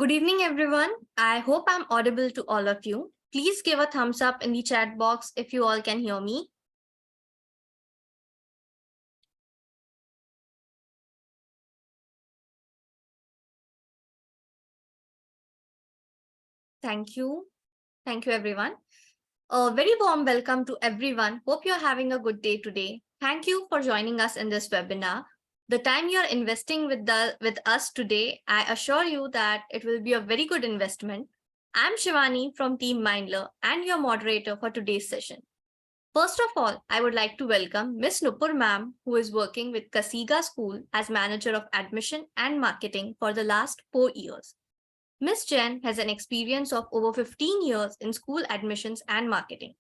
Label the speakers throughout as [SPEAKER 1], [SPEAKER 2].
[SPEAKER 1] Good evening, everyone. I hope I'm audible to all of you. Please give a thumbs up in the chat box if you all can hear me. Thank you. Thank you, everyone. A very warm welcome to everyone. Hope you're having a good day today. Thank you for joining us in this webinar. The time you're investing with us today, I assure you that it will be a very good investment. I'm Shivani from Team Mindler and your moderator for today's session. First of all, I would like to welcome Ms. Nupur ma'am, who is working with Kasiga School as Manager of Admission and Marketing for the last 4 years. Ms. Jen has an experience of over 15 years in school admissions and marketing.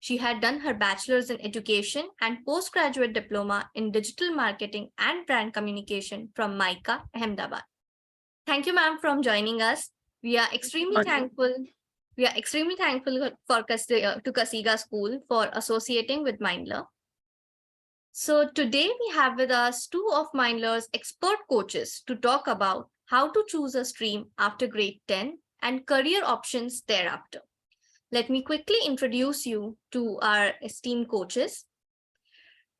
[SPEAKER 1] She had done her bachelor's in education and postgraduate diploma in digital marketing and brand communication from MICA, Ahmedabad. Thank you, ma'am, for joining us. We are extremely thankful. We are extremely thankful for to Kasiga School for associating with Mindler. So today we have with us two of Mindler's expert coaches to talk about how to choose a stream after grade 10 and career options thereafter. Let me quickly introduce you to our esteemed coaches.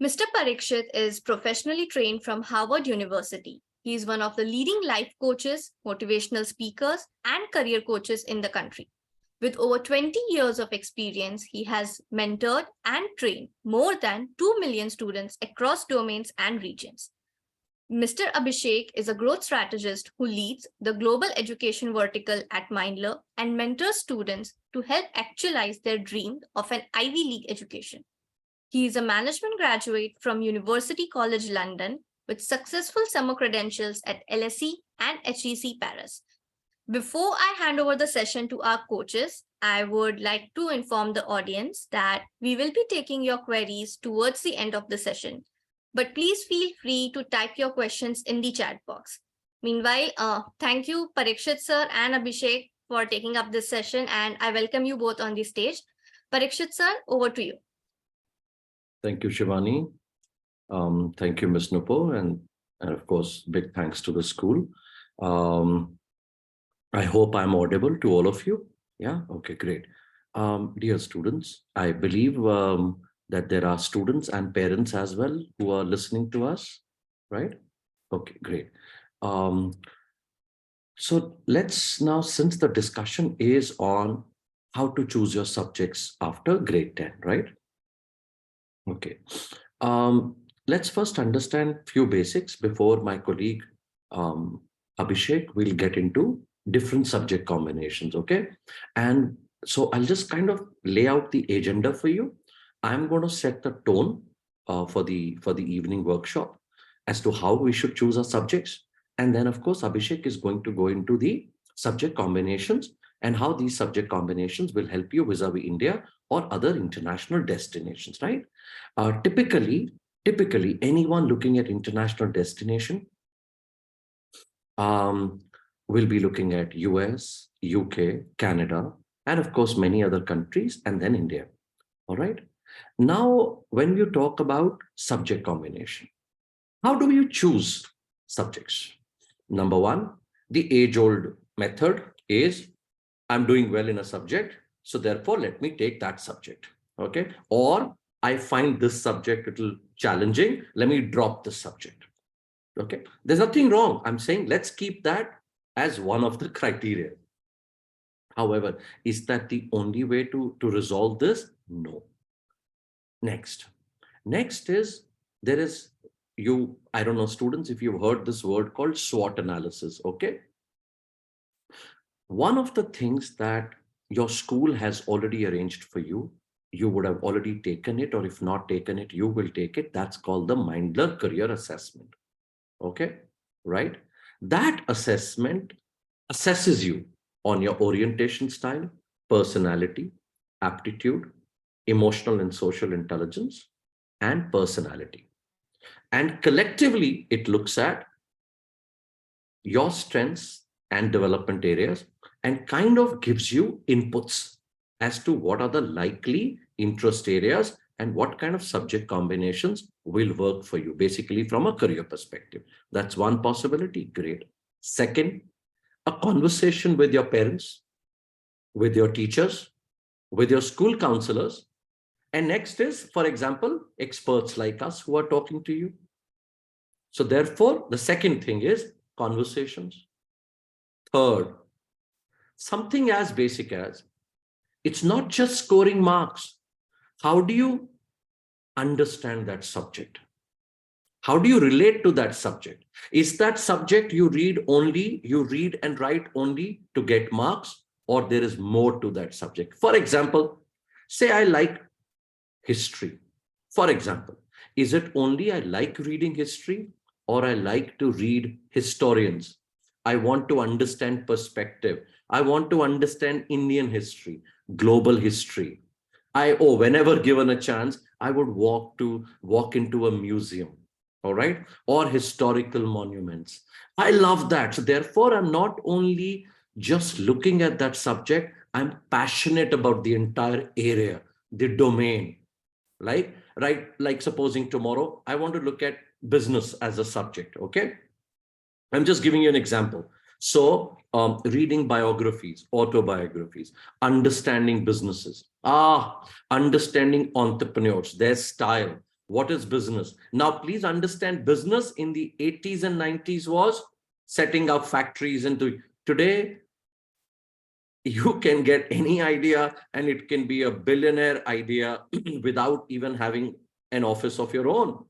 [SPEAKER 1] Mr. Prikshit is professionally trained from Harvard University. He is one of the leading life coaches, motivational speakers, and career coaches in the country. With over 20 years of experience, he has mentored and trained more than 2 million students across domains and regions. Mr. Abhishek is a growth strategist who leads the global education vertical at Mindler and mentors students to help actualize their dream of an Ivy League education. He is a management graduate from University College London with successful summer credentials at LSE and HEC Paris. Before I hand over the session to our coaches, I would like to inform the audience that we will be taking your queries towards the end of the session, but please feel free to type your questions in the chat box. Meanwhile, thank you, Prikshit sir and Abhishek, for taking up this session, and I welcome you both on the stage. Prikshit sir, over to you.
[SPEAKER 2] Thank you, Shivani. Thank you, Ms. Nupur, and of course, big thanks to the school. I hope I'm audible to all of you. Yeah, okay, great. Dear students, I believe that there are students and parents as well who are listening to us, right? Okay, great. So let's now, since the discussion is on how to choose your subjects after grade 10, right? Okay. Let's first understand few basics before my colleague Abhishek will get into different subject combinations, okay? And so I'll just kind of lay out the agenda for you. I'm going to set the tone for the evening workshop as to how we should choose our subjects. And then, of course, Abhishek is going to go into the subject combinations and how these subject combinations will help you vis-a-vis India or other international destinations, right? Typically, anyone looking at international destination will be looking at US, UK, Canada, and of course, many other countries, and then India. All right. Now, when you talk about subject combination, how do you choose subjects? Number one, the age-old method is I'm doing well in a subject, so therefore let me take that subject. Okay. Or I find this subject a little challenging, let me drop this subject. Okay. There's nothing wrong. I'm saying let's keep that as one of the criteria. However, is that the only way to resolve this? No. Next is there is I don't know, students, if you've heard this word called SWOT analysis. Okay. One of the things that your school has already arranged for you, you would have already taken it, or if not taken it, you will take it. That's called the Mindler Career Assessment. Okay, right? That assessment assesses you on your orientation style, personality, aptitude, emotional and social intelligence, and personality. And collectively, it looks at your strengths and development areas and kind of gives you inputs as to what are the likely interest areas and what kind of subject combinations will work for you, basically from a career perspective. That's one possibility. Great. Second, a conversation with your parents, with your teachers, with your school counselors. And next is, for example, experts like us who are talking to you. So therefore, the second thing is conversations. Third, something as basic as, it's not just scoring marks. How do you understand that subject? How do you relate to that subject? Is that subject you read only, you read and write only to get marks, or there is more to that subject? For example, say I like history. For example, is it only I like reading history, or I like to read historians? I want to understand perspective. I want to understand Indian history, global history. Whenever given a chance, I would walk into a museum, all right, or historical monuments. I love that. So therefore, I'm not only just looking at that subject, I'm passionate about the entire area, the domain. Like, right, like supposing tomorrow I want to look at business as a subject. Okay, I'm just giving you an example. So, reading biographies, autobiographies, understanding businesses, understanding entrepreneurs, their style. What is business? Now, please understand, business in the 80s and 90s was setting up factories. And today, you can get any idea, and it can be a billionaire idea without even having an office of your own.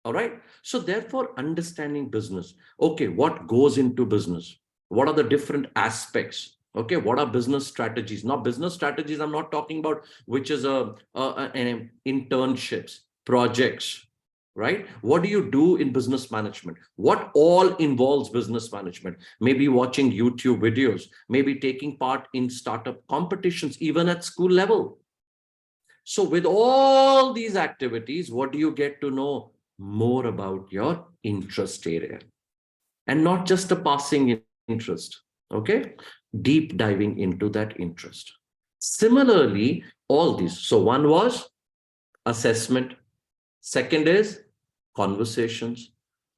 [SPEAKER 2] All right. So therefore, understanding business. Okay, what goes into business? What are the different aspects? Okay, what are business strategies? Now, business strategies, I'm not talking about which is an internships, projects, right? What do you do in business management? What all involves business management? Maybe watching YouTube videos, maybe taking part in startup competitions, even at school level. So with all these activities, what do you get to know? More about your interest area, and not just a passing interest. Okay, deep diving into that interest. Similarly, all these. So one was assessment. Second is conversations.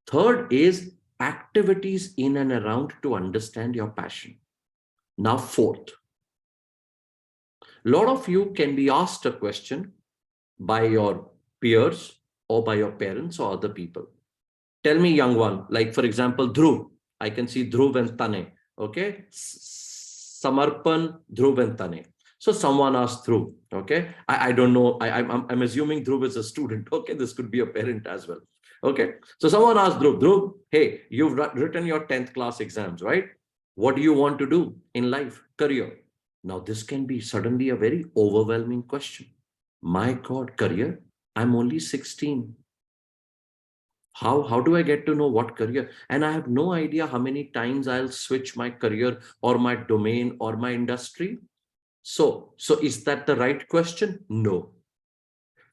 [SPEAKER 2] Third is activities in and around to understand your passion. Now, fourth, a lot of you can be asked a question by your peers or by your parents or other people. Tell me, young one, like for example, Dhruv. I can see Dhruv and Tane. Okay. Samarpan, Dhruv and Tane. So someone asked Dhruv. Okay. I don't know. I'm assuming Dhruv is a student. Okay. This could be a parent as well. Okay. So someone asked Dhruv, Dhruv, hey, you've written your 10th class exams, right? What do you want to do in life, career? Now, this can be suddenly a very overwhelming question. My God, career? I'm only 16. How do I get to know what career? And I have no idea how many times I'll switch my career or my domain or my industry. So is that the right question? No.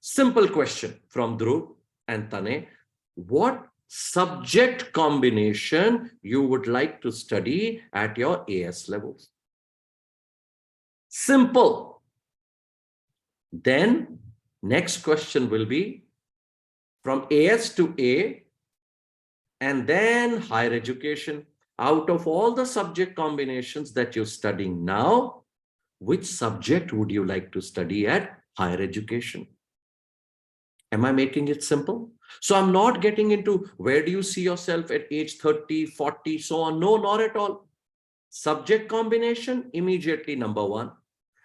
[SPEAKER 2] Simple question from Dhruv and Tane. What subject combination you would like to study at your AS levels? Simple. Then next question will be from AS to A, and then higher education. Out of all the subject combinations that you're studying now, which subject would you like to study at higher education? Am I making it simple? So I'm not getting into where do you see yourself at age 30, 40, so on. No, not at all. Subject combination, immediately number one.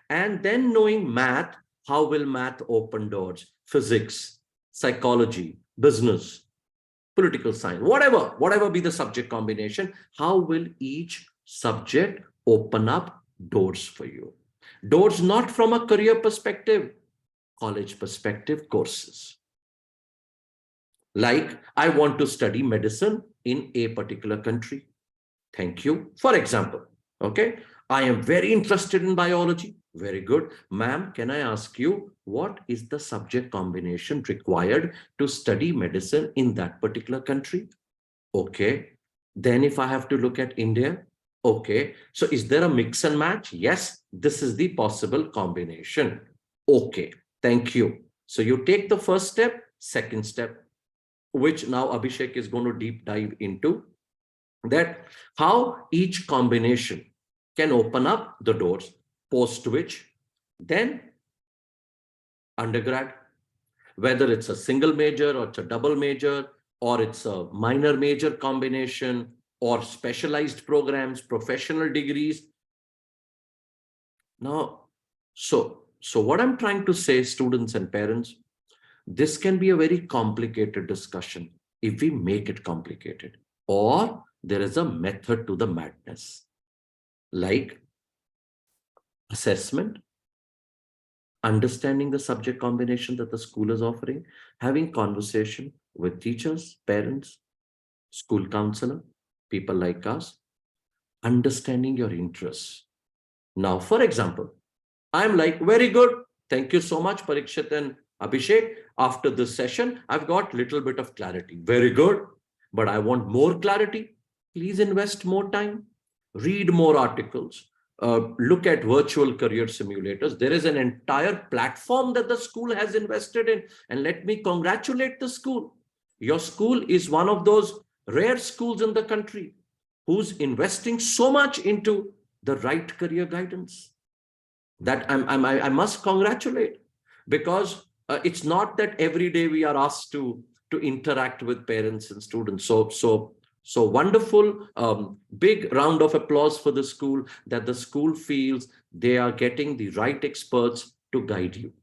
[SPEAKER 2] And then knowing math, how will math open doors? Physics, psychology, business, political science, whatever be the subject combination, how will each subject open up doors for you? Doors not from a career perspective, college perspective courses. Like, I want to study medicine in a particular country. Thank you. For example, okay, I am very interested in biology. Very good. Ma'am, can I ask you, what is the subject combination required to study medicine in that particular country? Okay. Then if I have to look at India, okay. So is there a mix and match? Yes, this is the possible combination. Okay. Thank you. So you take the first step, second step, which now Abhishek is going to deep dive into. that how each combination can open up the doors, post which then undergrad, whether it's a single major or it's a double major or it's a minor major combination or specialized programs, professional degrees. Now, so what I'm trying to say, students and parents, this can be a very complicated discussion if we make it complicated, or there is a method to the madness, like assessment, understanding the subject combination that the school is offering, having conversation with teachers, parents, school counselor, people like us, understanding your interests. Now, for example, I'm like, very good. Thank you so much, Parikshit and Abhishek. After this session, I've got little bit of clarity. Very good. But I want more clarity. Please invest more time, read more articles, look at virtual career simulators. There is an entire platform that the school has invested in. And let me congratulate the school. Your school is one of those rare schools in the country who's investing so much into the right career guidance that I must congratulate, because it's not that every day we are asked to interact with parents and students. So wonderful. Big round of applause for the school, that the school feels they are getting the right experts to guide you,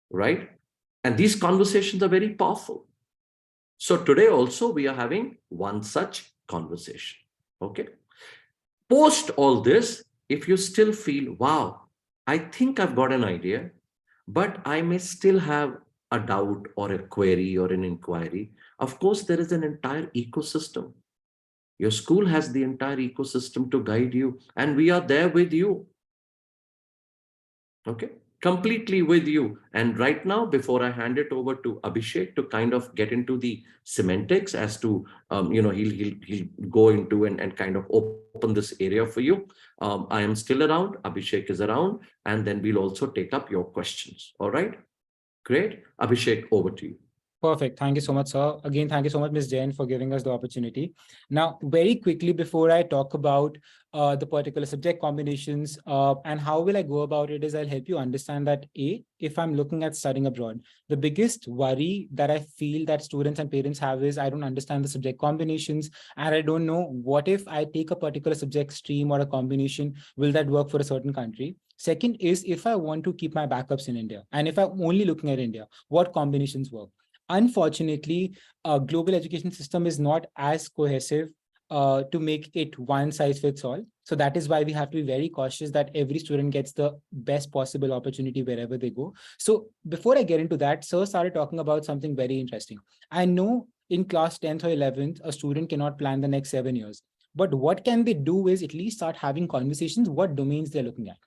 [SPEAKER 2] right? And these conversations are very powerful. So today also we are having one such conversation. Okay. Post all this, if you still feel, wow, I think I've got an idea, but I may still have a doubt or a query or an inquiry, of course, there is an entire ecosystem. Your school has the entire ecosystem to guide you, and we are there with you. Okay, completely with you. And right now, before I hand it over to Abhishek to kind of get into the semantics as to, he'll go into and kind of open this area for you. I am still around, Abhishek is around, and then we'll also take up your questions. All right, great. Abhishek, over to you.
[SPEAKER 3] Perfect. Thank you so much, sir. Again, thank you so much, Ms. Jain, for giving us the opportunity. Now, very quickly, before I talk about the particular subject combinations and how will I go about it, is I'll help you understand that if I'm looking at studying abroad, the biggest worry that I feel that students and parents have is I don't understand the subject combinations, and I don't know what if I take a particular subject stream or a combination, will that work for a certain country? Second is, if I want to keep my backups in India, and if I'm only looking at India, what combinations work? Unfortunately, global education system is not as cohesive to make it one size fits all. So that is why we have to be very cautious that every student gets the best possible opportunity wherever they go. So before I get into that, sir started talking about something very interesting. I know in class 10th or 11th, a student cannot plan the next 7 years. But what can they do is at least start having conversations, what domains they're looking at.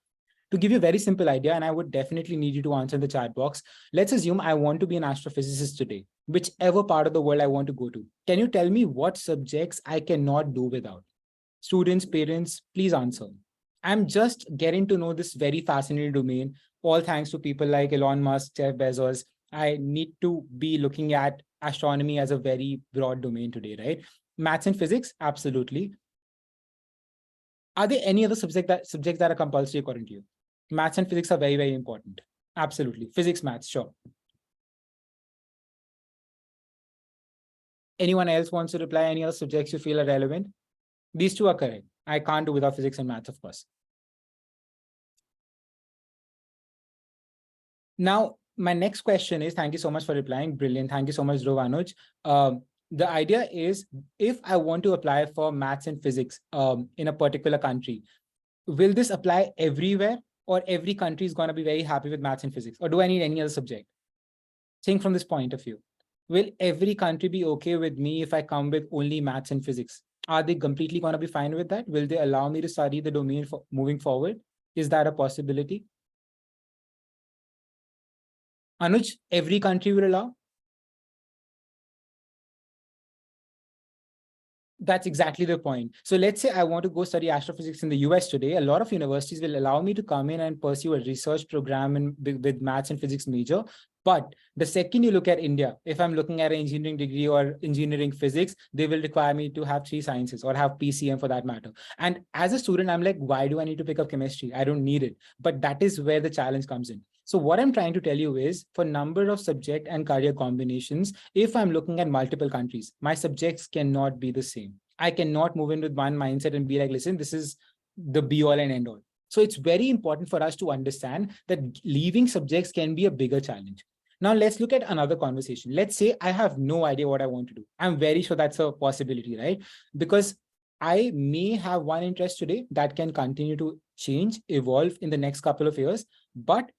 [SPEAKER 3] To give you a very simple idea, and I would definitely need you to answer in the chat box, let's assume I want to be an astrophysicist today, whichever part of the world I want to go to. Can you tell me what subjects I cannot do without? Students, parents, please answer. I'm just getting to know this very fascinating domain, all thanks to people like Elon Musk, Jeff Bezos. I need to be looking at astronomy as a very broad domain today, right? Maths and physics, absolutely. Are there any other subjects that are compulsory according to you? Maths and physics are very, very important. Absolutely. Physics, maths, sure. Anyone else wants to reply? Any other subjects you feel are relevant? These two are correct. I can't do without physics and maths, of course. Now, my next question is, thank you so much for replying. Brilliant. Thank you so much, Dhruv Anuj. The idea is, if I want to apply for maths and physics in a particular country, will this apply everywhere, or every country is going to be very happy with maths and physics? Or do I need any other subject? Think from this point of view. Will every country be okay with me if I come with only maths and physics? Are they completely going to be fine with that? Will they allow me to study the domain for moving forward? Is that a possibility? Anuj, every country will allow? That's exactly the point. So let's say I want to go study astrophysics in the US today. A lot of universities will allow me to come in and pursue a research program with maths and physics major. But the second you look at India, if I'm looking at an engineering degree or engineering physics, they will require me to have 3 sciences or have PCM for that matter. And as a student, I'm like, why do I need to pick up chemistry? I don't need it. But that is where the challenge comes in. So what I'm trying to tell you is for number of subject and career combinations, if I'm looking at multiple countries, my subjects cannot be the same. I cannot move in with one mindset and be like, listen, this is the be all and end all. So it's very important for us to understand that leaving subjects can be a bigger challenge. Now let's look at another conversation. Let's say I have no idea what I want to do. I'm very sure that's a possibility, right? Because I may have one interest today that can continue to change, evolve in the next couple of years, but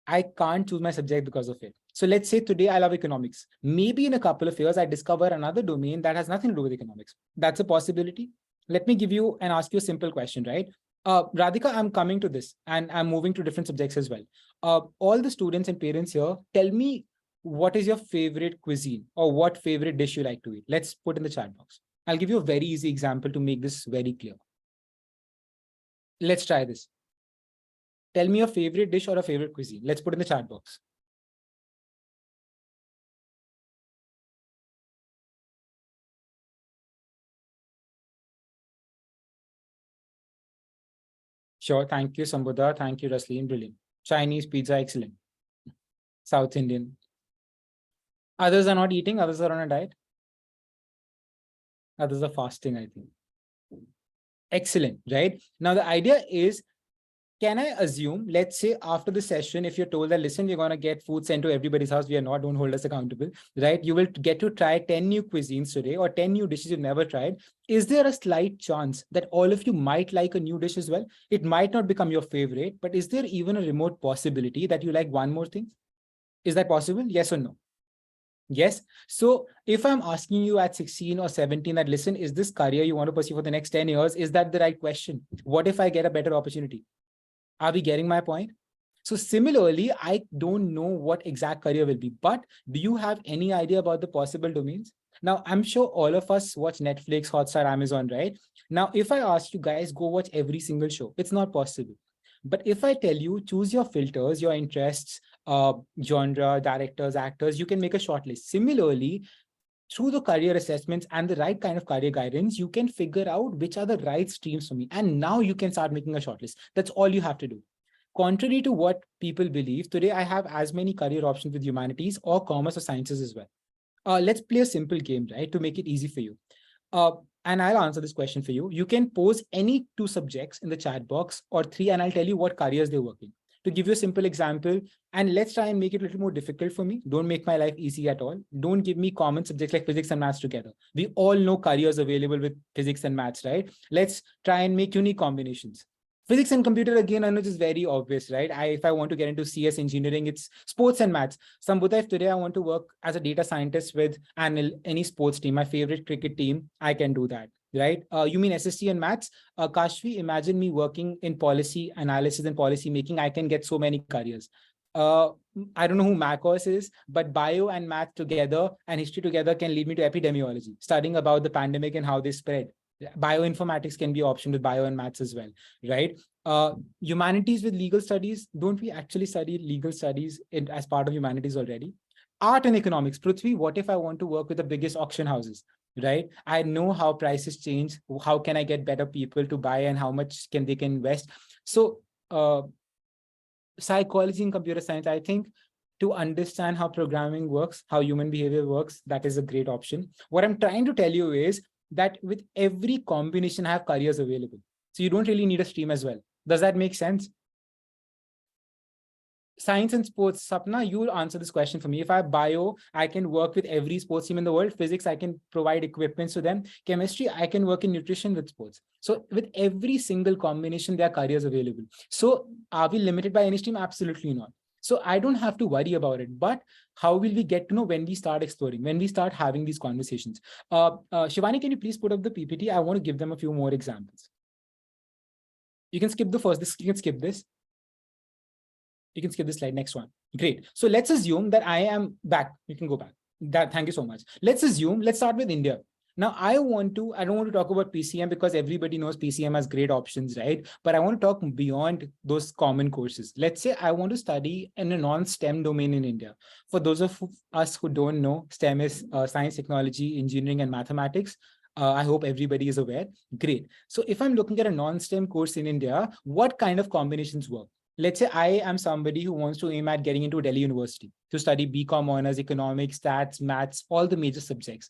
[SPEAKER 3] I can't choose my subject because of it. So let's say today I love economics. Maybe in a couple of years, I discover another domain that has nothing to do with economics. That's a possibility. Let me give you and ask you a simple question, right? Radhika, I'm coming to this and I'm moving to different subjects as well. All the students and parents here, tell me what is your favorite cuisine or what favorite dish you like to eat? Let's put in the chat box. I'll give you a very easy example to make this very clear. Let's try this. Tell me your favorite dish or a favorite cuisine. Let's put in the chat box. Sure. Thank you, Sambudha. Thank you, Rasleen. Brilliant. Chinese pizza, excellent. South Indian. Others are not eating. Others are on a diet. Others are fasting, I think. Excellent, right? Now, the idea is, can I assume, let's say after the session, if you're told that, listen, we're going to get food sent to everybody's house, we are not, don't hold us accountable, right? You will get to try 10 new cuisines today or 10 new dishes you've never tried. Is there a slight chance that all of you might like a new dish as well? It might not become your favorite, but is there even a remote possibility that you like one more thing? Is that possible? Yes or no? Yes. So if I'm asking you at 16 or 17 that, listen, is this career you want to pursue for the next 10 years? Is that the right question? What if I get a better opportunity? Are we getting my point? So similarly, I don't know what exact career will be, but do you have any idea about the possible domains? Now, I'm sure all of us watch Netflix, Hotstar, Amazon, right? Now, if I ask you guys, go watch every single show, it's not possible. But if I tell you, choose your filters, your interests, genre, directors, actors, you can make a short list. Similarly, through the career assessments and the right kind of career guidance, you can figure out which are the right streams for me. And now you can start making a shortlist. That's all you have to do. Contrary to what people believe, today I have as many career options with humanities or commerce or sciences as well. Let's play a simple game, right, to make it easy for you. And I'll answer this question for you. You can pose any 2 subjects in the chat box or 3, and I'll tell you what careers they're working. To give you a simple example, and let's try and make it a little more difficult for me. Don't make my life easy at all. Don't give me common subjects like physics and maths together. We all know careers available with physics and maths, right? Let's try and make unique combinations. Physics and computer, again, I know is very obvious, right? If I want to get into CS engineering, it's sports and maths. Sambudha, if today I want to work as a data scientist with any sports team, my favorite cricket team, I can do that, right? You mean SST and maths? Kashvi, imagine me working in policy analysis and policy making. I can get so many careers. I don't know who Macos is, but bio and math together and history together can lead me to epidemiology, studying about the pandemic and how they spread. Bioinformatics can be an option with bio and maths as well, right? Humanities with legal studies, don't we actually study legal studies as part of humanities already? Art and economics, Prithvi, what if I want to work with the biggest auction houses, right? I know how prices change. How can I get better people to buy and how much they can invest? So psychology and computer science, I think to understand how programming works, how human behavior works, that is a great option. What I'm trying to tell you is that with every combination, I have careers available. So you don't really need a stream as well. Does that make sense? Science and sports, Sapna, you'll answer this question for me. If I have bio, I can work with every sports team in the world. Physics, I can provide equipments to them. Chemistry, I can work in nutrition with sports. So with every single combination, there are careers available. So are we limited by any stream? Absolutely not. So I don't have to worry about it. But how will we get to know when we start exploring, when we start having these conversations? Shivani, can you please put up the PPT? I want to give them a few more examples. You can skip the first, you can skip this. You can skip this slide, next one. Great. So let's assume that I am back. You can go back. Thank you so much. Let's start with India. Now, I don't want to talk about PCM because everybody knows PCM has great options, right? But I want to talk beyond those common courses. Let's say I want to study in a non-STEM domain in India. For those of us who don't know, STEM is science, technology, engineering, and mathematics. I hope everybody is aware. Great. So if I'm looking at a non-STEM course in India, what kind of combinations work? Let's say I am somebody who wants to aim at getting into Delhi University to study BCom honors, economics, stats, maths, all the major subjects.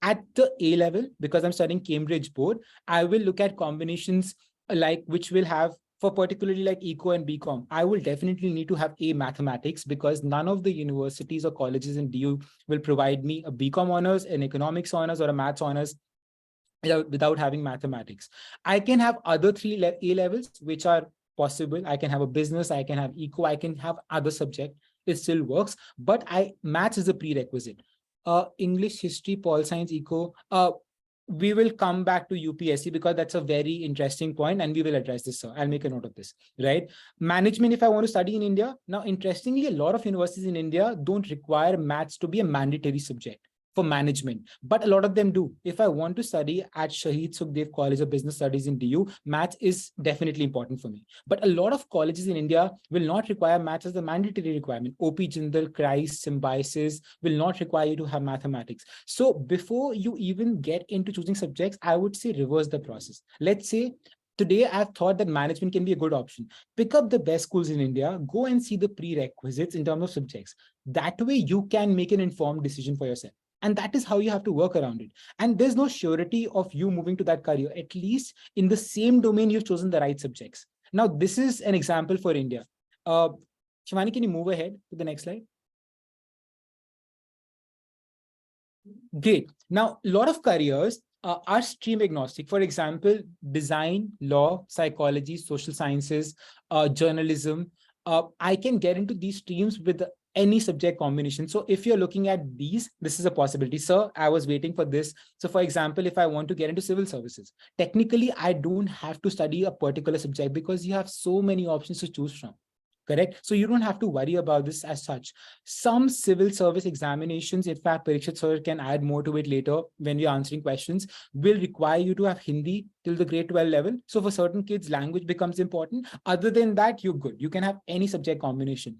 [SPEAKER 3] At the A level, because I'm studying Cambridge board, I will look at combinations like which will have for particularly like eco and BCom. I will definitely need to have A mathematics because none of the universities or colleges in DU will provide me a BCom honors, an economics honors, or a maths honors without having mathematics. I can have other three A levels, which are possible. I can have a business, I can have eco, I can have other subject. It still works, but maths is a prerequisite. English, history, pol science, eco. We will come back to UPSC because that's a very interesting point and we will address this, sir. I'll make a note of this, right? Management, if I want to study in India. Now, interestingly, a lot of universities in India don't require maths to be a mandatory subject for management, but a lot of them do. If I want to study at Shahid Sukhdev College of Business Studies in DU, maths is definitely important for me. But a lot of colleges in India will not require maths as the mandatory requirement. OP Jindal, Christ, Symbiosis will not require you to have mathematics. So before you even get into choosing subjects, I would say reverse the process. Let's say today I've thought that management can be a good option. Pick up the best schools in India, go and see the prerequisites in terms of subjects. That way you can make an informed decision for yourself. And that is how you have to work around it. And there's no surety of you moving to that career, at least in the same domain you've chosen the right subjects. Now, this is an example for India. Shivani, can you move ahead to the next slide? Great. Now, a lot of careers are stream agnostic. For example, design, law, psychology, social sciences, journalism. I can get into these streams with any subject combination. So if you're looking at these, this is a possibility. Sir, I was waiting for this. So for example, if I want to get into civil services, technically, I don't have to study a particular subject because you have so many options to choose from. Correct. So you don't have to worry about this as such. Some civil service examinations, in fact, Prikshit sir can add more to it later when we're answering questions, will require you to have Hindi till the grade 12 level. So for certain kids, language becomes important. Other than that, you're good. You can have any subject combination.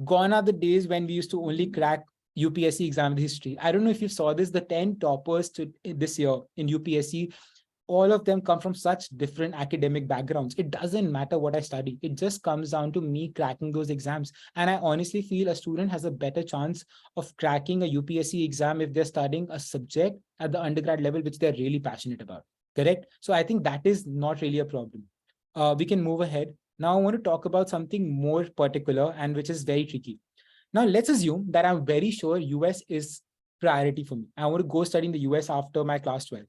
[SPEAKER 3] Gone are the days when we used to only crack UPSC exam with history. I don't know if you saw this, the 10 toppers this year in UPSC, all of them come from such different academic backgrounds. It doesn't matter what I study. It just comes down to me cracking those exams. And I honestly feel a student has a better chance of cracking a UPSC exam if they're studying a subject at the undergrad level, which they're really passionate about. Correct? So I think that is not really a problem. We can move ahead. Now I want to talk about something more particular and which is very tricky. Now let's assume that I'm very sure US is priority for me. I want to go study in the US after my class 12.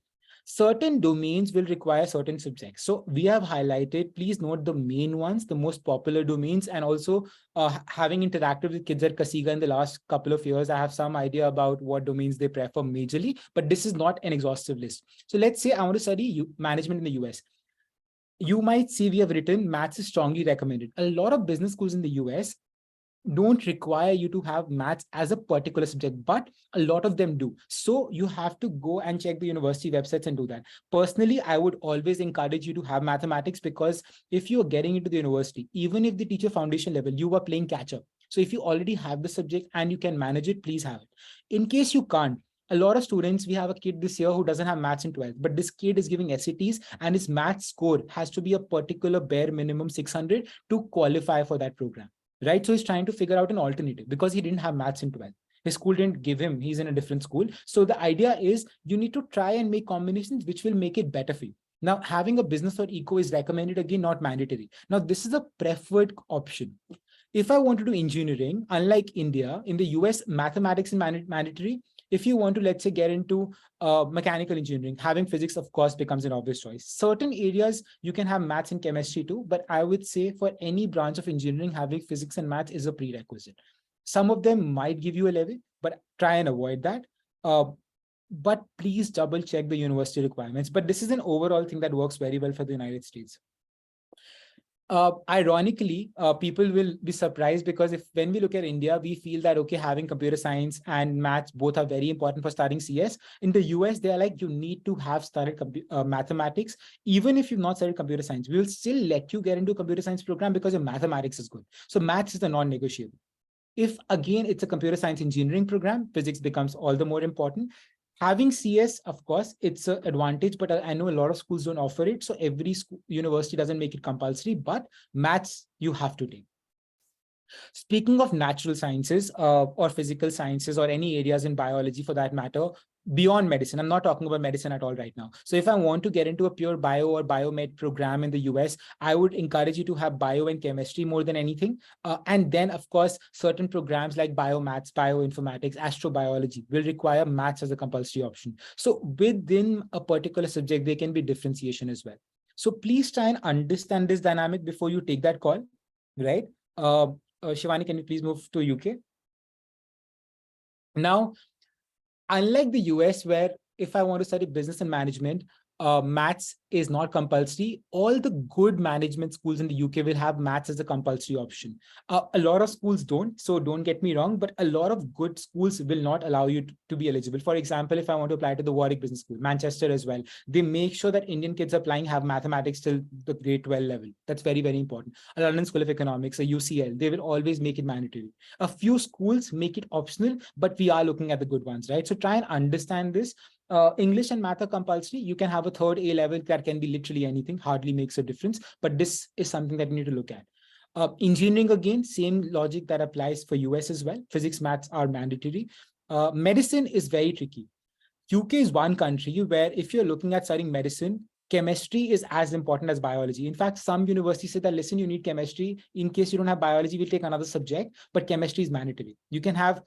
[SPEAKER 3] Certain domains will require certain subjects. So we have highlighted, please note the main ones, the most popular domains, and also having interacted with kids at Kasiga in the last couple of years, I have some idea about what domains they prefer majorly, but this is not an exhaustive list. So let's say I want to study management in the US. You might see we have written maths is strongly recommended. A lot of business schools in the US don't require you to have maths as a particular subject, but a lot of them do. So you have to go and check the university websites and do that. Personally, I would always encourage you to have mathematics because if you're getting into the university, even if they teach you foundation level, you are playing catch up. So if you already have the subject and you can manage it, please have it. In case you can't, a lot of students, we have a kid this year who doesn't have maths in 12th, but this kid is giving SATs and his math score has to be a particular bare minimum 600 to qualify for that program. Right? So he's trying to figure out an alternative because he didn't have maths in 12th. His school didn't give him, he's in a different school. So the idea is you need to try and make combinations which will make it better for you. Now, having a business or eco is recommended, again, not mandatory. Now, this is a preferred option. If I want to do engineering, unlike India, in the US, mathematics is mandatory. If you want to, let's say, get into mechanical engineering, having physics, of course, becomes an obvious choice. Certain areas, you can have maths and chemistry too, but I would say for any branch of engineering, having physics and maths is a prerequisite. Some of them might give you a level, but try and avoid that. But please double check the university requirements. But this is an overall thing that works very well for the United States. Ironically, people will be surprised because when we look at India, we feel that, okay, having computer science and maths both are very important for starting CS. In the US, they are like, you need to have started mathematics. Even if you've not studied computer science, we will still let you get into a computer science program because your mathematics is good. So maths is the non-negotiable. If again, it's a computer science engineering program, physics becomes all the more important. Having CS, of course, it's an advantage, but I know a lot of schools don't offer it. So every school, university doesn't make it compulsory, but maths you have to take. Speaking of natural sciences or physical sciences or any areas in biology for that matter, beyond medicine, I'm not talking about medicine at all right now. So if I want to get into a pure bio or biomed program in the US, I would encourage you to have bio and chemistry more than anything. And then, of course, certain programs like biomaths, bioinformatics, astrobiology will require maths as a compulsory option. So within a particular subject, there can be differentiation as well. So please try and understand this dynamic before you take that call, right? Shivani, can you please move to UK? Now, unlike the US, where if I want to study business and management, maths is not compulsory. All the good management schools in the UK will have maths as a compulsory option. A lot of schools don't, so don't get me wrong, but a lot of good schools will not allow you to be eligible. For example, if I want to apply to the Warwick Business School, Manchester as well, they make sure that Indian kids applying have mathematics till the grade 12 level. That's very, very important. A London School of Economics, a UCL, they will always make it mandatory. A few schools make it optional, but we are looking at the good ones, right? So try and understand this. English and math are compulsory. You can have a third A level that can be literally anything, hardly makes a difference. But this is something that you need to look at. Engineering, again, same logic that applies for US as well. Physics, maths are mandatory. Medicine is very tricky. UK is one country where if you're looking at studying medicine, chemistry is as important as biology. In fact, some universities say that, listen, you need chemistry. In case you don't have biology, we'll take another subject, but chemistry is mandatory. You can have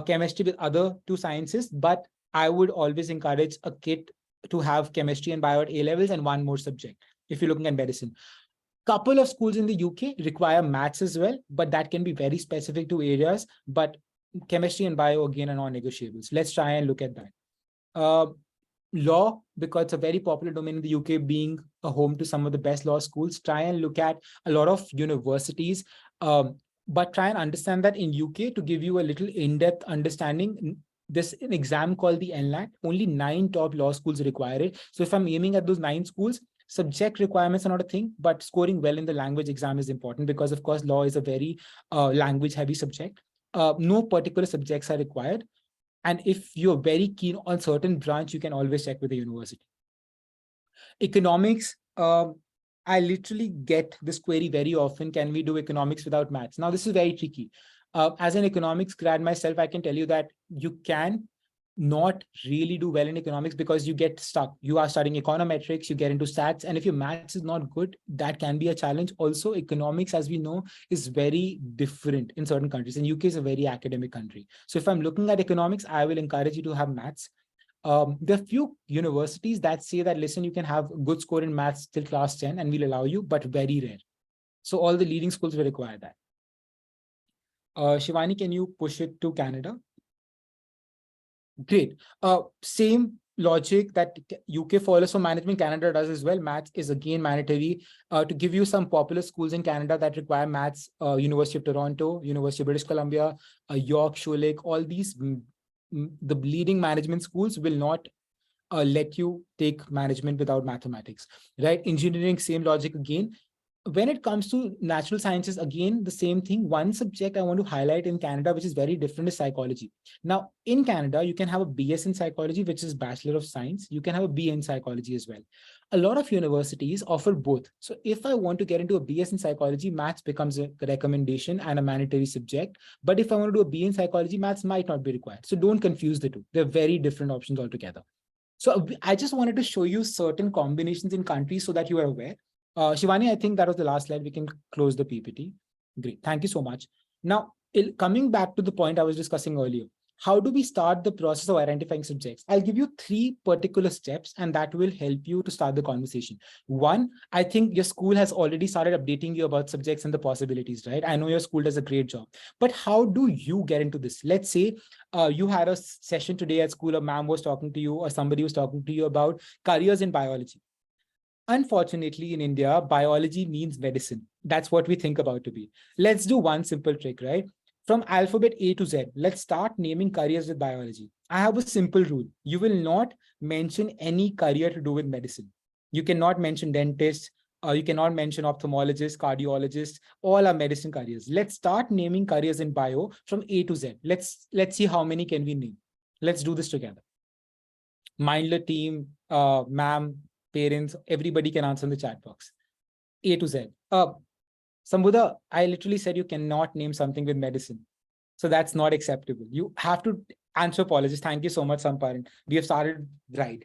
[SPEAKER 3] chemistry with other two sciences, but I would always encourage a kid to have chemistry and bio at A levels and one more subject if you're looking at medicine. Couple of schools in the UK require maths as well, but that can be very specific to areas. But chemistry and bio, again, are non-negotiables. Let's try and look at that. Law, because it's a very popular domain in the UK, being a home to some of the best law schools, try and look at a lot of universities. But try and understand that in UK, to give you a little in-depth understanding, this an exam called the NLAT, only 9 top law schools require it. So if I'm aiming at those 9 schools, subject requirements are not a thing, but scoring well in the language exam is important because, of course, law is a very language heavy subject. No particular subjects are required. And if you're very keen on certain branch, you can always check with the university. Economics, I literally get this query very often. Can we do economics without maths? Now, this is very tricky. As an economics grad myself, I can tell you that you can not really do well in economics because you get stuck. You are studying econometrics, you get into stats, and if your maths is not good, that can be a challenge. Also, economics, as we know, is very different in certain countries, and UK is a very academic country. So if I'm looking at economics, I will encourage you to have maths. There are few universities that say that, listen, you can have a good score in maths till class 10 and we'll allow you, but very rare. So all the leading schools will require that. Shivani, can you push it to Canada? Great. Same logic that UK follows for management, Canada does as well. Maths is again mandatory. To give you some popular schools in Canada that require maths, University of Toronto, University of British Columbia, York, Schulich, all these, the leading management schools will not let you take management without mathematics, right? Engineering, same logic again. When it comes to natural sciences, again, the same thing. One subject I want to highlight in Canada, which is very different, is psychology. Now, in Canada, you can have a BS in psychology, which is Bachelor of Science. You can have a BA in psychology as well. A lot of universities offer both. So if I want to get into a BS in psychology, maths becomes a recommendation and a mandatory subject. But if I want to do a BA in psychology, maths might not be required. So don't confuse the two. They're very different options altogether. So I just wanted to show you certain combinations in countries so that you are aware. Shivani, I think that was the last slide. We can close the PPT. Great. Thank you so much. Now, coming back to the point I was discussing earlier, how do we start the process of identifying subjects? I'll give you 3 particular steps, and that will help you to start the conversation. One, I think your school has already started updating you about subjects and the possibilities, right? I know your school does a great job, but how do you get into this? Let's say you had a session today at school, a ma'am was talking to you or somebody was talking to you about careers in biology. Unfortunately, in India, biology means medicine. That's what we think about to be. Let's do one simple trick, right? From alphabet A to Z, let's start naming careers with biology. I have a simple rule. You will not mention any career to do with medicine. You cannot mention dentist, you cannot mention ophthalmologist, cardiologist, all are medicine careers. Let's start naming careers in bio from A to Z. Let's see how many can we name. Let's do this together. Mindler team, ma'am, parents, everybody can answer in the chat box. A to Z. Sambuddha, I literally said you cannot name something with medicine. So that's not acceptable. You have to anthropologist. Thank you so much, Samparan. We have started right.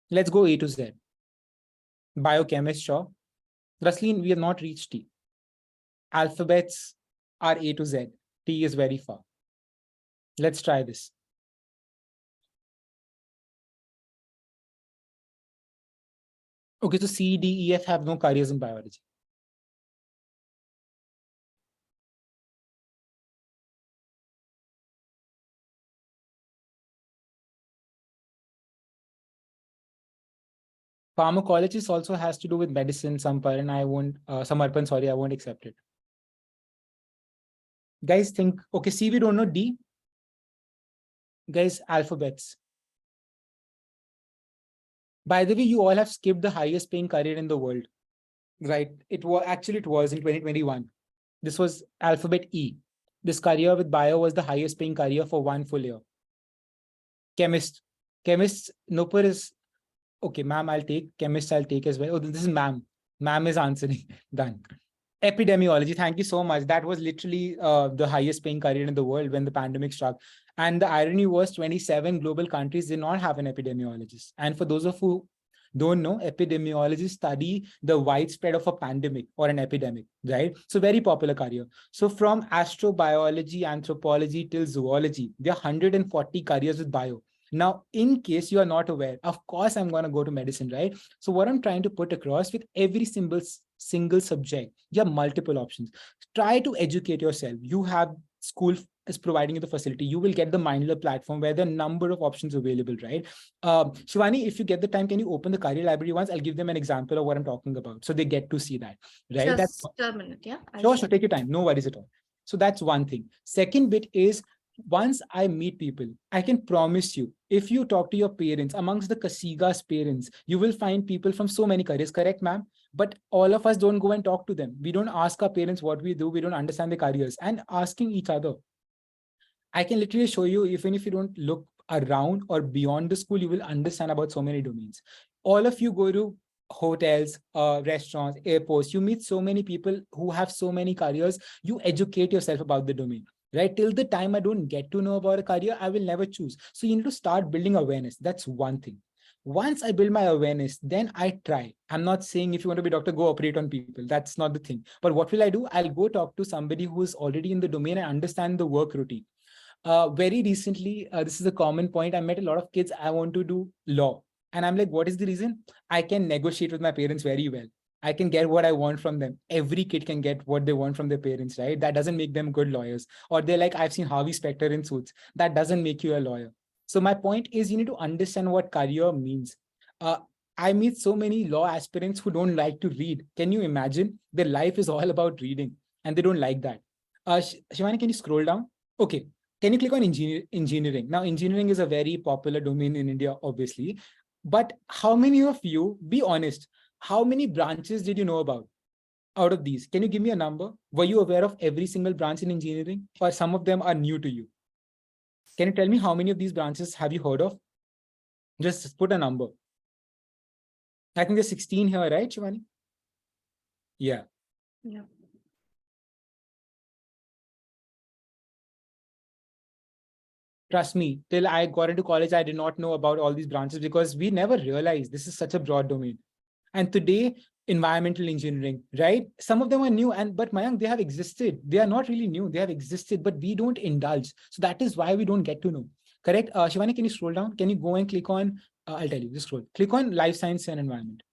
[SPEAKER 3] Let's go A to Z. Biochemist, sure. Raslin, we have not reached T. Alphabets are A to Z. T is very far. Let's try this. Okay, so C, D, E, F have no careers in biology. Pharmacologist also has to do with medicine, Samarpan, I won't accept it. Guys think, okay, C, we don't know. D. Guys, alphabets. By the way, you all have skipped the highest paying career in the world, right? It was in 2021. This was alphabet E. This career with bio was the highest paying career for one full year. Chemist. Chemists, Nopur is, okay, ma'am, I'll take. Chemist, I'll take as well. Oh, this is ma'am. Ma'am is answering. Done. Epidemiology, thank you so much. That was literally the highest paying career in the world when the pandemic struck. And the irony was 27 global countries did not have an epidemiologist. And for those of who don't know, epidemiologists study the widespread of a pandemic or an epidemic, right? So very popular career. So from astrobiology, anthropology till zoology, there are 140 careers with bio. Now, in case you are not aware, of course, I'm going to go to medicine, right? So what I'm trying to put across with every single subject, you have multiple options. Try to educate yourself. You have school is providing you the facility. You will get the Mindler platform where there are a number of options available, right? Shivani, if you get the time, can you open the career library once? I'll give them an example of what I'm talking about. So they get to see that, right?
[SPEAKER 1] Just a minute, yeah.
[SPEAKER 3] Sure, take your time. No worries at all. So that's one thing. Second bit is, once I meet people, I can promise you, if you talk to your parents, amongst the Kasiga's parents, you will find people from so many careers, correct, ma'am? But all of us don't go and talk to them. We don't ask our parents what we do. We don't understand their careers and asking each other. I can literally show you, even if you don't look around or beyond the school, you will understand about so many domains. All of you go to hotels, restaurants, airports, you meet so many people who have so many careers. You educate yourself about the domain. Right? Till the time I don't get to know about a career, I will never choose. So you need to start building awareness. That's one thing. Once I build my awareness, then I try. I'm not saying if you want to be a doctor, go operate on people. That's not the thing. But what will I do? I'll go talk to somebody who's already in the domain and understand the work routine. Very recently, this is a common point. I met a lot of kids. I want to do law. And I'm like, what is the reason? I can negotiate with my parents very well. I can get what I want from them. Every kid can get what they want from their parents, right? That doesn't make them good lawyers. Or they're like, I've seen Harvey Specter in Suits. That doesn't make you a lawyer. So my point is, you need to understand what career means. I meet so many law aspirants who don't like to read. Can you imagine? Their life is all about reading and they don't like that. Shivani, can you scroll down? Okay. Can you click on engineering? Now, engineering is a very popular domain in India, obviously. But how many of you, be honest, how many branches did you know about out of these? Can you give me a number? Were you aware of every single branch in engineering, or some of them are new to you? Can you tell me how many of these branches have you heard of? Just put a number. I think there's 16 here, right, Shivani? Yeah.
[SPEAKER 1] Yeah.
[SPEAKER 3] Trust me, till I got into college, I did not know about all these branches because we never realized this is such a broad domain. And today, environmental engineering, right? Some of them are new, but Mayank, they have existed. They are not really new. They have existed, but we don't indulge. So that is why we don't get to know. Correct? Shivani, can you scroll down? Can you go and click on, I'll tell you, just scroll. Click on life science and environment.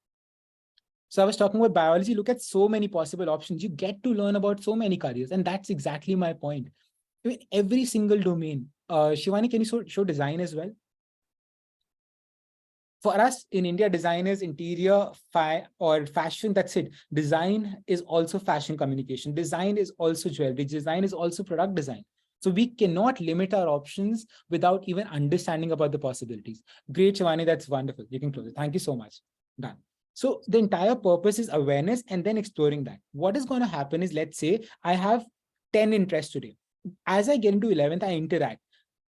[SPEAKER 3] So I was talking about biology. Look at so many possible options. You get to learn about so many careers. And that's exactly my point. I mean, every single domain. Shivani, can you show design as well? For us in India, design is interior or fashion. That's it. Design is also fashion communication. Design is also jewelry. Design is also product design. So we cannot limit our options without even understanding about the possibilities. Great, Shivani. That's wonderful. You can close it. Thank you so much. Done. So the entire purpose is awareness and then exploring that. What is going to happen is, let's say I have 10 interests today. As I get into 11th, I interact.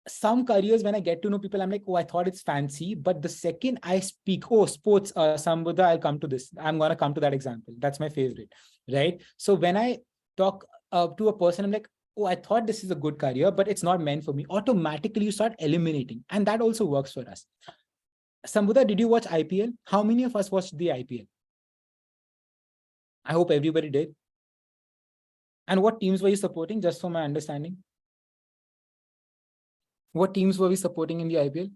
[SPEAKER 3] Some careers, when I get to know people, I'm like, oh, I thought it's fancy. But the second I speak, oh, sports, Sambuddha, I'll come to this. I'm going to come to that example. That's my favorite, right? So when I talk to a person, I'm like, oh, I thought this is a good career, but it's not meant for me. Automatically, you start eliminating. And that also works for us. Sambuddha, did you watch IPL? How many of us watched the IPL? I hope everybody did. And what teams were you supporting, just for my understanding? What teams were we supporting in the IPL?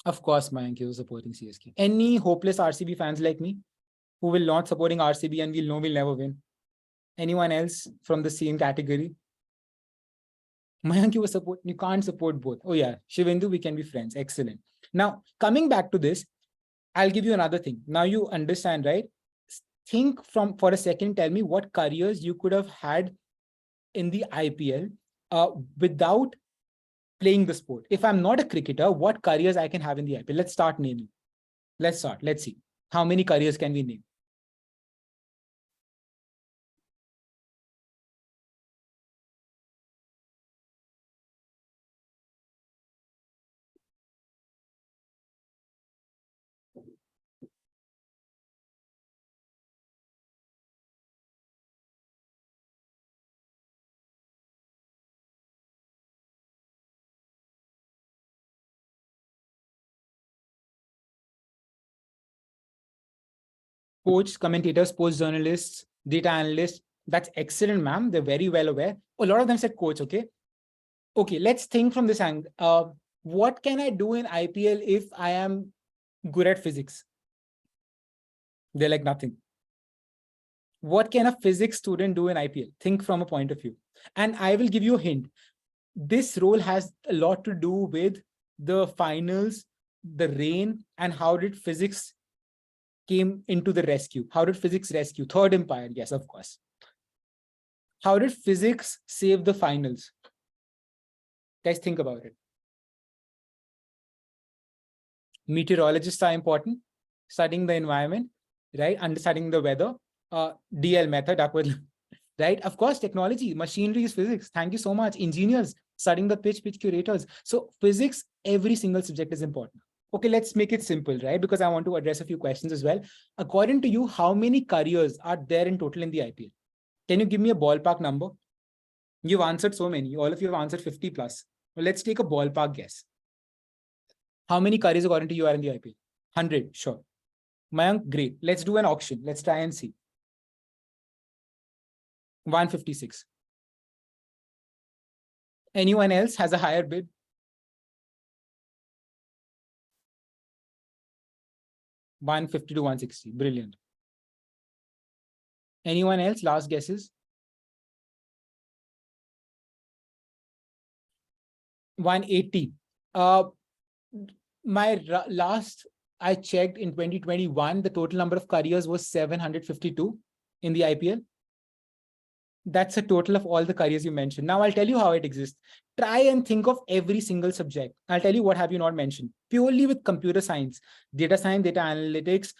[SPEAKER 3] Of course, Mayank, you were supporting CSK. Any hopeless RCB fans like me who will not supporting RCB and we'll know we'll never win? Anyone else from the same category? Mayank, you can't support both. Oh yeah, Shivendu, we can be friends. Excellent. Now, coming back to this, I'll give you another thing. Now you understand, right? Think for a second, tell me what careers you could have had in the IPL without playing the sport. If I'm not a cricketer, what careers I can have in the IPL? Let's start naming. Let's see. How many careers can we name? Coach, commentators, sports journalists, data analysts. That's excellent, ma'am. They're very well aware. A lot of them said coach, okay? Okay, let's think from this angle. What can I do in IPL if I am good at physics? They're like nothing. What can a physics student do in IPL? Think from a point of view. And I will give you a hint. This role has a lot to do with the finals, the rain, and how did physics came into the rescue? How did physics rescue? Third Empire, yes, of course. How did physics save the finals? Guys, think about it. Meteorologists are important, studying the environment, right? Understanding the weather, DL method, right? Of course, technology, machinery is physics. Thank you so much. Engineers, studying the pitch curators. So physics, every single subject is important. Okay, let's make it simple, right? Because I want to address a few questions as well. According to you, how many careers are there in total in the IPL? Can you give me a ballpark number? You've answered so many. All of you have answered 50 plus. Well, let's take a ballpark guess. How many careers according to you are in the IPL? 100, sure. Mayank, great. Let's do an auction. Let's try and see. 156. Anyone else has a higher bid? 150 to 160. Brilliant. Anyone else? Last guesses? 180. My last I checked in 2021, the total number of careers was 752 in the IPL. That's a total of all the careers you mentioned. Now I'll tell you how it exists. Try and think of every single subject. I'll tell you what have you not mentioned. Purely with computer science, data analytics,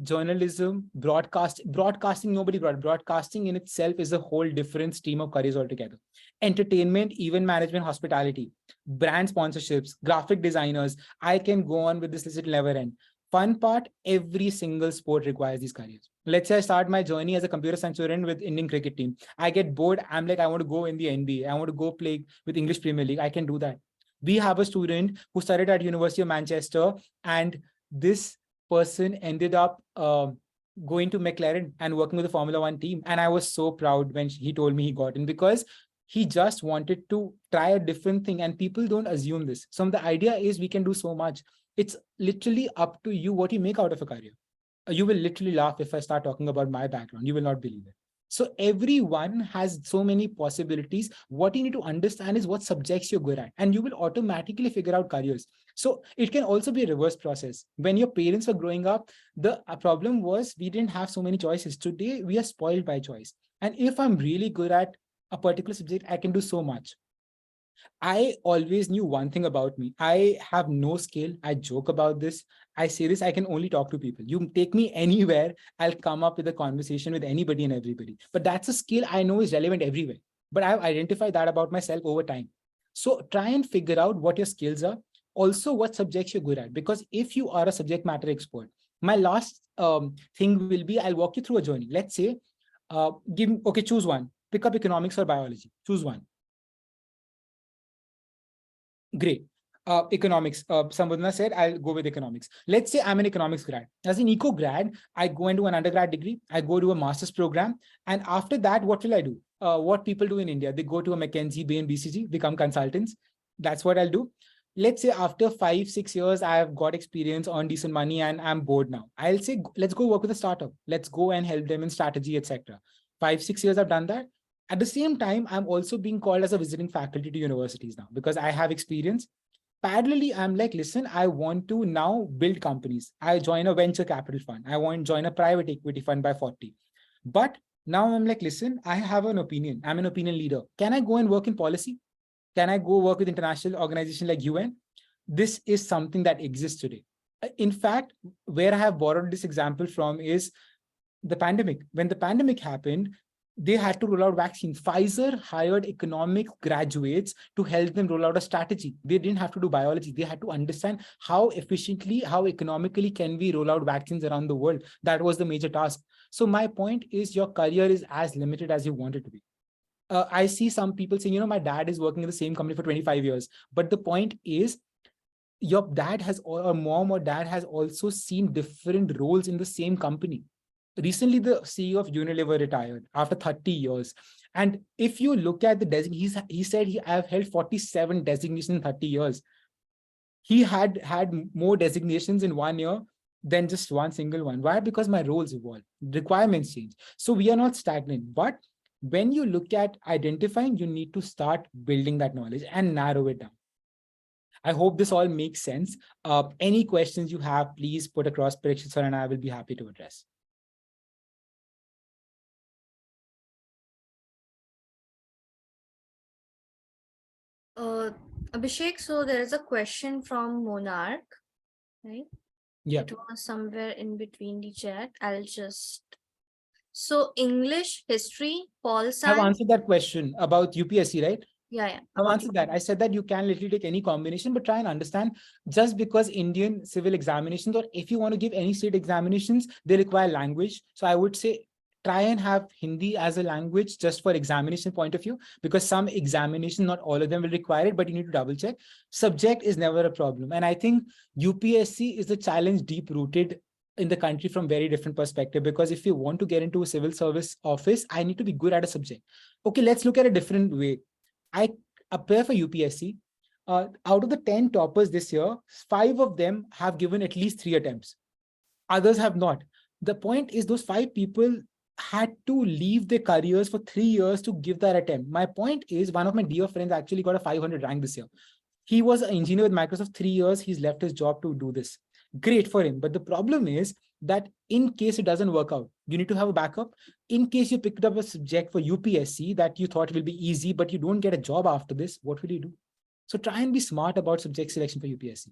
[SPEAKER 3] journalism, broadcasting, nobody brought. Broadcasting in itself is a whole different stream of careers altogether. Entertainment, event management, hospitality, brand sponsorships, graphic designers. I can go on with this list, it'll never end. Fun part, every single sport requires these careers. Let's say I start my journey as a computer science student with Indian cricket team. I get bored. I'm like, I want to go in the NBA. I want to go play with English Premier League. I can do that. We have a student who studied at University of Manchester, and this person ended up going to McLaren and working with the Formula One team. And I was so proud when he told me he got in, because he just wanted to try a different thing. And people don't assume this. So the idea is we can do so much. It's literally up to you what you make out of a career. You will literally laugh if I start talking about my background. You will not believe it. So everyone has so many possibilities. What you need to understand is what subjects you're good at, and you will automatically figure out careers. So it can also be a reverse process. When your parents were growing up, the problem was we didn't have so many choices. Today, we are spoiled by choice. And if I'm really good at a particular subject, I can do so much. I always knew one thing about me. I have no skill. I joke about this. I say this, I can only talk to people. You take me anywhere, I'll come up with a conversation with anybody and everybody. But that's a skill I know is relevant everywhere. But I've identified that about myself over time. So try and figure out what your skills are. Also, what subjects you're good at. Because if you are a subject matter expert, my last thing will be I'll walk you through a journey. Let's say, choose one. Pick up economics or biology. Choose one. Great. Economics. Sambodhana said, I'll go with economics. Let's say I'm an economics grad. As an eco grad, I go into an undergrad degree, I go to a master's program. And after that, what will I do? What people do in India, they go to a McKinsey, Bain, BCG, become consultants. That's what I'll do. Let's say after 5-6 years, I have got experience, on decent money, and I'm bored now. I'll say, let's go work with a startup. Let's go and help them in strategy, etc. 5-6 years I've done that. At the same time, I'm also being called as a visiting faculty to universities now because I have experience. Parallelly, I'm like, listen, I want to now build companies. I join a venture capital fund. I want to join a private equity fund by 40. But now I'm like, listen, I have an opinion. I'm an opinion leader. Can I go and work in policy? Can I go work with international organizations like UN? This is something that exists today. In fact, where I have borrowed this example from is the pandemic. When the pandemic happened, they had to roll out vaccines. Pfizer hired economic graduates to help them roll out a strategy. They didn't have to do biology. They had to understand how efficiently, how economically can we roll out vaccines around the world. That was the major task. So my point is your career is as limited as you want it to be. I see some people saying, my dad is working in the same company for 25 years. But the point is, your dad has, or mom or dad has also seen different roles in the same company. Recently, the CEO of Unilever retired after 30 years. And if you look at the designation, he said I have held 47 designations in 30 years. He had more designations in 1 year than just one single one. Why? Because my roles evolve, requirements change. So we are not stagnant. But when you look at identifying, you need to start building that knowledge and narrow it down. I hope this all makes sense. Any questions you have, please put across Prikshit sir and I will be happy to address.
[SPEAKER 1] Abhishek, so there is a question from Monarch, right?
[SPEAKER 3] Yeah.
[SPEAKER 1] It was somewhere in between the chat. I'll just. So English, history, pol
[SPEAKER 3] I've
[SPEAKER 1] science.
[SPEAKER 3] answered that question about UPSC, right?
[SPEAKER 1] Yeah.
[SPEAKER 3] I've answered that. I said that you can literally take any combination, but try and understand just because Indian civil examinations, or if you want to give any state examinations, they require language. So I would say try and have Hindi as a language just for examination point of view, because some examinations, not all of them will require it, but you need to double check. Subject is never a problem. And I think UPSC is a challenge deep rooted in the country from very different perspective, because if you want to get into a civil service office, I need to be good at a subject. Okay, let's look at a different way. I appear for UPSC. Out of the 10 toppers this year, 5 of them have given at least 3 attempts. Others have not. The point is those 5 people had to leave their careers for 3 years to give that attempt. My point is one of my dear friends actually got a 500 rank this year. He was an engineer with Microsoft 3 years. He's left his job to do this. Great for him. But the problem is that in case it doesn't work out, you need to have a backup. In case you picked up a subject for UPSC that you thought will be easy, but you don't get a job after this, what will you do? So try and be smart about subject selection for UPSC.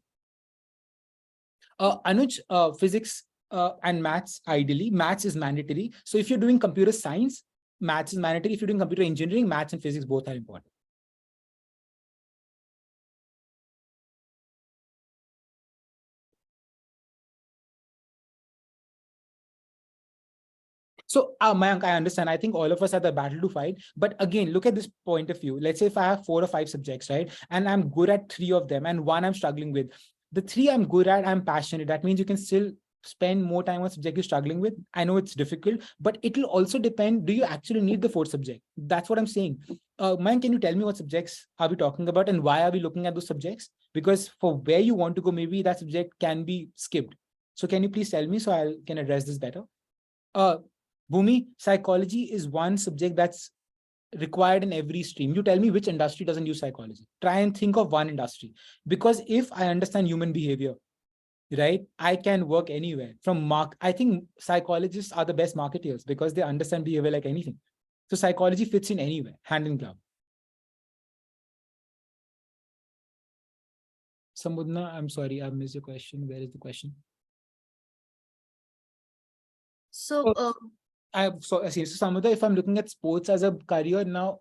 [SPEAKER 3] Anuj, physics and maths, ideally. Maths is mandatory. So if you're doing computer science, maths is mandatory. If you're doing computer engineering, maths and physics both are important. So, Mayank, I understand. I think all of us have the battle to fight. But again, look at this point of view. Let's say if I have 4 or 5 subjects, right? And I'm good at 3 of them and 1 I'm struggling with. The 3 I'm good at, I'm passionate. That means you can still spend more time on subject you're struggling with. I know it's difficult, but it will also depend. Do you actually need the 4th subject? That's what I'm saying. Mayank, can you tell me what subjects are we talking about and why are we looking at those subjects? Because for where you want to go, maybe that subject can be skipped. So can you please tell me so I can address this better? Bhumi, psychology is one subject that's required in every stream. You tell me which industry doesn't use psychology. Try and think of one industry. Because if I understand human behavior, right, I can work anywhere. I think psychologists are the best marketeers because they understand behavior like anything. So psychology fits in anywhere, hand in glove. Samudna, I'm sorry, I missed your question. Where is the question?
[SPEAKER 1] So,
[SPEAKER 3] Samudna, if I'm looking at sports as a career now,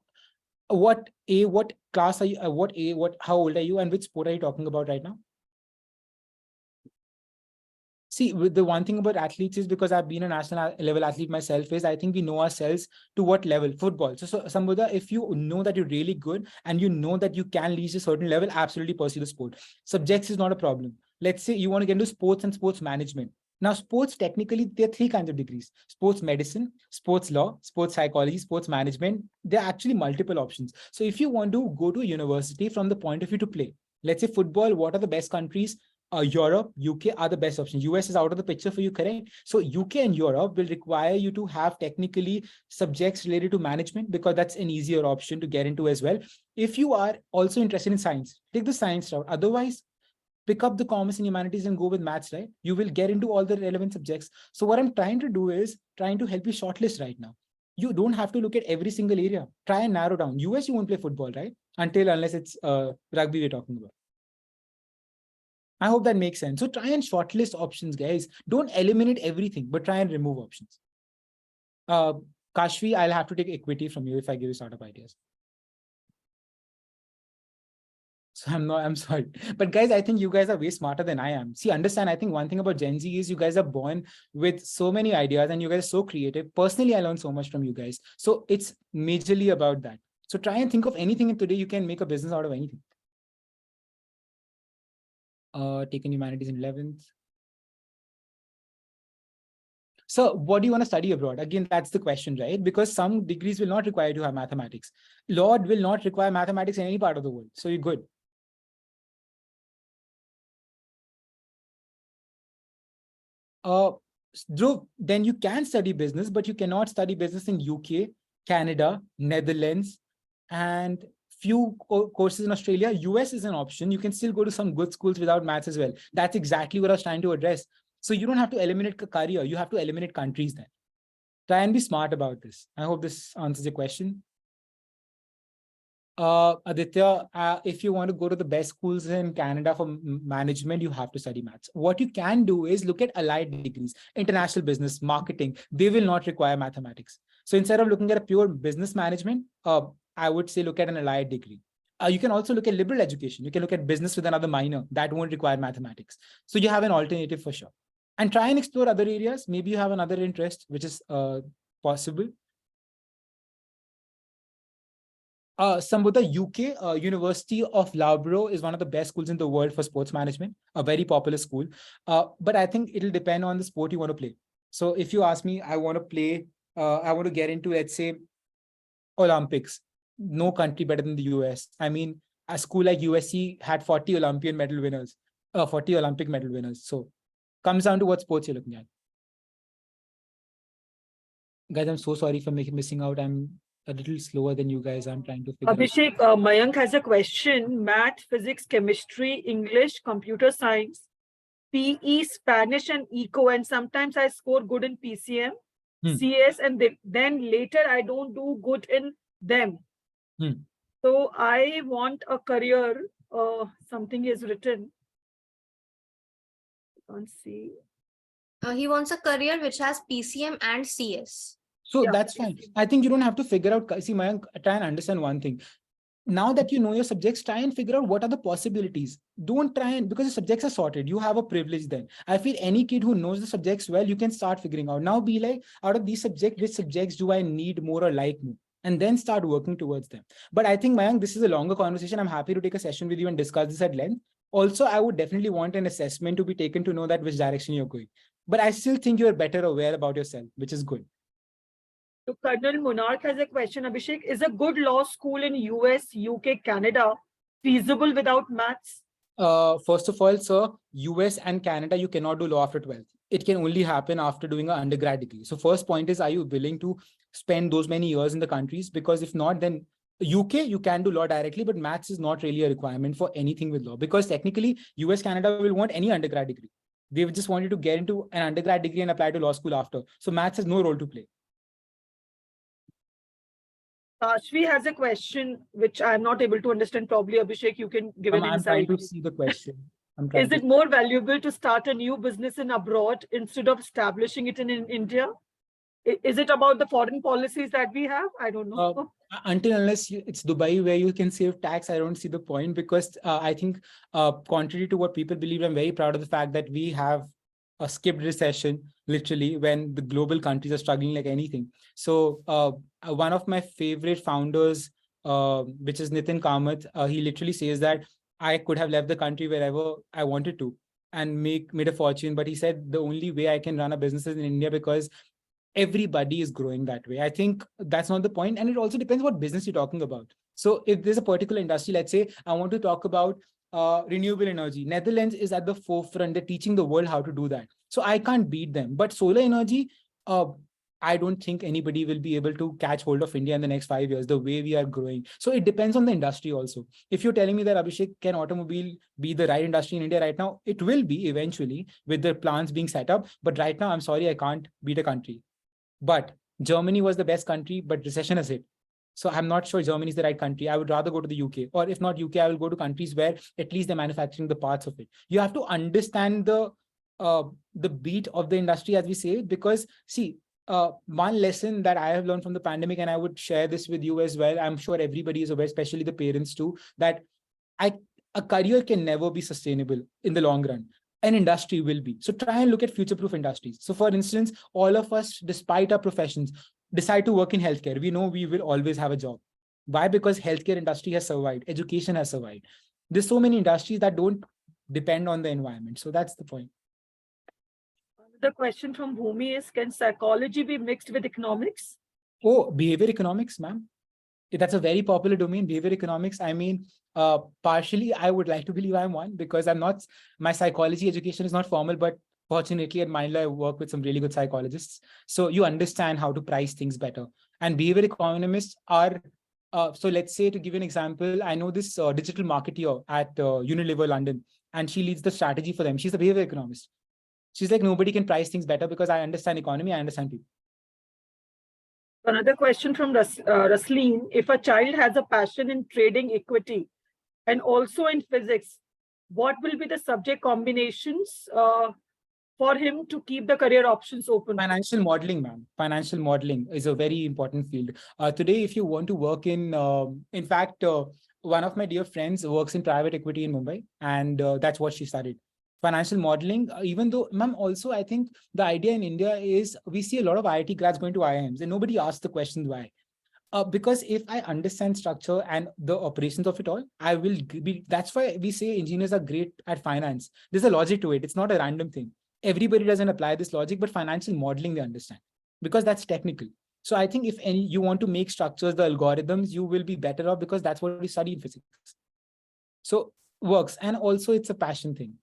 [SPEAKER 3] what class are you? How old are you, and which sport are you talking about right now? See, with the one thing about athletes is because I've been a national level athlete myself is I think we know ourselves to what level. Football. So Sambuddha, if you know that you're really good and you know that you can reach a certain level, absolutely pursue the sport. Subjects is not a problem. Let's say you want to get into sports and sports management. Now, sports, technically, there are three kinds of degrees: sports medicine, sports law, sports psychology, sports management. There are actually multiple options. So if you want to go to a university from the point of view to play, let's say football, what are the best countries? Europe, UK are the best options. US is out of the picture for you, correct? So UK and Europe will require you to have technically subjects related to management because that's an easier option to get into as well. If you are also interested in science, take the science route. Otherwise, pick up the commerce and humanities and go with maths, right? You will get into all the relevant subjects. So what I'm trying to do is trying to help you shortlist right now. You don't have to look at every single area. Try and narrow down. US, you won't play football, right? Unless it's rugby we're talking about. I hope that makes sense. So try and shortlist options, guys. Don't eliminate everything, but try and remove options. Kashvi, I'll have to take equity from you if I give you startup ideas. So I'm sorry. But guys, I think you guys are way smarter than I am. See, understand, I think one thing about Gen Z is you guys are born with so many ideas and you guys are so creative. Personally, I learned so much from you guys. So it's majorly about that. So try and think of anything and today you can make a business out of anything. Taken humanities in 11th. So what do you want to study abroad? Again, that's the question, right? Because some degrees will not require you to have mathematics. Law will not require mathematics in any part of the world. So you're good. Dhruv, then you can study business, but you cannot study business in UK, Canada, Netherlands, and few courses in Australia. US is an option. You can still go to some good schools without maths as well. That's exactly what I was trying to address. So you don't have to eliminate a career. You have to eliminate countries then. Try and be smart about this. I hope this answers your question. Aditya, if you want to go to the best schools in Canada for management, you have to study maths. What you can do is look at allied degrees, international business, marketing. They will not require mathematics. So instead of looking at a pure business management, I would say look at an allied degree. You can also look at liberal education. You can look at business with another minor. That won't require mathematics. So you have an alternative for sure. And try and explore other areas. Maybe you have another interest, which is possible. Sambudha, UK, University of Loughborough is one of the best schools in the world for sports management, a very popular school. But I think it'll depend on the sport you want to play. So if you ask me, I want to get into, let's say, Olympics. No country better than the US. I mean, a school like USC had 40 Olympic medal winners. So comes down to what sports you're looking at. Guys, I'm so sorry for missing out. I'm a little slower than you guys. I'm trying to figure
[SPEAKER 4] Abhishek, Mayank has a question. Math, physics, chemistry, English, computer science, PE, Spanish, and eco. And sometimes I score good in PCM, CS, and then later I don't do good in them. So I want a career. Something is written. I can't see.
[SPEAKER 1] He wants a career which has PCM and CS.
[SPEAKER 3] So yeah, that's fine. I think you don't have to figure out. See, Mayank, try and understand one thing. Now that you know your subjects, try and figure out what are the possibilities. Don't try and, because the subjects are sorted, you have a privilege then. I feel any kid who knows the subjects well, you can start figuring out. Now be like, out of these subjects, which subjects do I need more or like more? And then start working towards them. But I think, Mayank, this is a longer conversation. I'm happy to take a session with you and discuss this at length. Also, I would definitely want an assessment to be taken to know that which direction you're going. But I still think you're better aware about yourself, which is good.
[SPEAKER 4] So Colonel Monarch has a question, Abhishek. Is a good law school in US, UK, Canada feasible without maths?
[SPEAKER 3] First of all, sir, US and Canada, you cannot do law after 12th. it can only happen after doing an undergrad degree. So first point is, are you willing to spend those many years in the countries? Because if not, then UK, you can do law directly, but maths is not really a requirement for anything with law, because technically US, Canada will want any undergrad degree. They just want you to get into an undergrad degree and apply to law school after. So maths has no role to play.
[SPEAKER 4] Ashvi has a question which I'm not able to understand. Probably Abhishek, you can give an
[SPEAKER 3] I'm trying
[SPEAKER 4] insight.
[SPEAKER 3] to see the question.
[SPEAKER 4] Is it more valuable to start a new business in abroad instead of establishing it in India? Is it about the foreign policies that we have? I don't know.
[SPEAKER 3] Until unless it's Dubai where you can save tax, I don't see the point, because I think contrary to what people believe, I'm very proud of the fact that we have a skipped recession, literally, when the global countries are struggling like anything. So one of my favorite founders, which is Nitin Kamath, he literally says that I could have left the country wherever I wanted to and made a fortune. But he said the only way I can run a business is in India, because everybody is growing that way. I think that's not the point. And it also depends what business you're talking about. So if there's a particular industry, let's say I want to talk about renewable energy. Netherlands is at the forefront. They're teaching the world how to do that. So I can't beat them. But solar energy, I don't think anybody will be able to catch hold of India in the next 5 years, the way we are growing. So it depends on the industry also. If you're telling me that, Abhishek, can automobile be the right industry in India right now? It will be eventually, with the plants being set up. But right now, I'm sorry, I can't beat a country. But Germany was the best country, but recession has hit. So I'm not sure Germany is the right country. I would rather go to the UK, or if not UK, I will go to countries where at least they're manufacturing the parts of it. You have to understand the beat of the industry, as we say, because see, one lesson that I have learned from the pandemic, and I would share this with you as well. I'm sure everybody is aware, especially the parents too, that a career can never be sustainable in the long run. An industry will be. So try and look at future-proof industries. So for instance, all of us, despite our professions, decide to work in healthcare. We know we will always have a job. Why? Because healthcare industry has survived. Education has survived. There's so many industries that don't depend on the environment. So that's the point.
[SPEAKER 4] The question from Bhumi is, can psychology be mixed with economics?
[SPEAKER 3] Oh, behavior economics, ma'am. That's a very popular domain, behavior economics. I mean, partially, I would like to believe I'm one, because my psychology education is not formal, but fortunately at Mindler, I work with some really good psychologists. So you understand how to price things better. And behavior economists are, so let's say, to give you an example, I know this digital marketer at Unilever London, and she leads the strategy for them. She's a behavior economist. She's like, nobody can price things better because I understand economy, I understand people.
[SPEAKER 4] Another question from Rasleen. If a child has a passion in trading equity and also in physics, what will be the subject combinations for him to keep the career options open?
[SPEAKER 3] Financial modeling, ma'am. Financial modeling is a very important field. Today, if you want to work in fact, one of my dear friends works in private equity in Mumbai, and that's what she studied. Financial modeling, even though, ma'am, also, I think the idea in India is we see a lot of IIT grads going to IIMs and nobody asks the questions why. Because if I understand structure and the operations of it all, I will be, that's why we say engineers are great at finance. There's a logic to it. It's not a random thing. Everybody doesn't apply this logic, but financial modeling, they understand, because that's technical. So I think if you want to make structures, the algorithms, you will be better off, because that's what we study in physics. So works. And also it's a passion thing.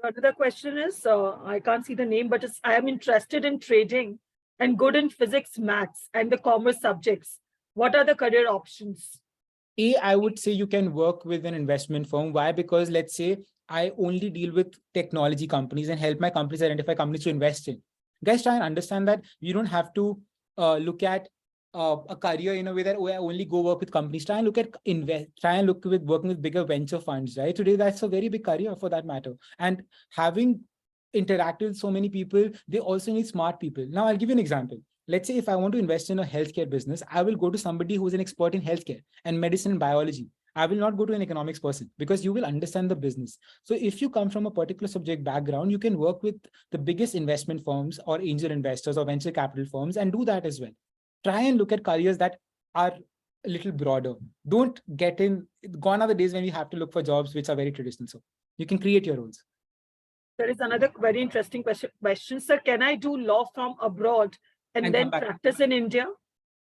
[SPEAKER 4] Another question is, I can't see the name, but I am interested in trading and good in physics, maths, and the commerce subjects. What are the career options?
[SPEAKER 3] I would say you can work with an investment firm. Why? Because let's say I only deal with technology companies and help my companies identify companies to invest in. Guys, try and understand that you don't have to look at a career in a way that, I only go work with companies. Try and look at working with bigger venture funds, right? Today, that's a very big career for that matter. And having interacted with so many people, they also need smart people. Now, I'll give you an example. Let's say if I want to invest in a healthcare business, I will go to somebody who's an expert in healthcare and medicine and biology. I will not go to an economics person, because you will understand the business. So if you come from a particular subject background, you can work with the biggest investment firms or angel investors or venture capital firms and do that as well. Try and look at careers that are a little broader. Don't get in, gone are the days when you have to look for jobs which are very traditional. So you can create your roles.
[SPEAKER 4] There is another very interesting question. Sir, can I do law from abroad and then practice in India?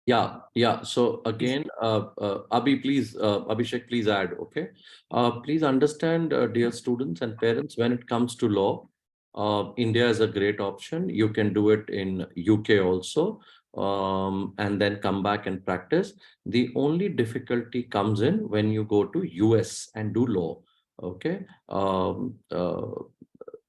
[SPEAKER 2] Yeah. So again, Abhishek, please add, okay? Please understand, dear students and parents, when it comes to law, India is a great option. You can do it in UK also, and then come back and practice. The only difficulty comes in when you go to US and do law. Okay.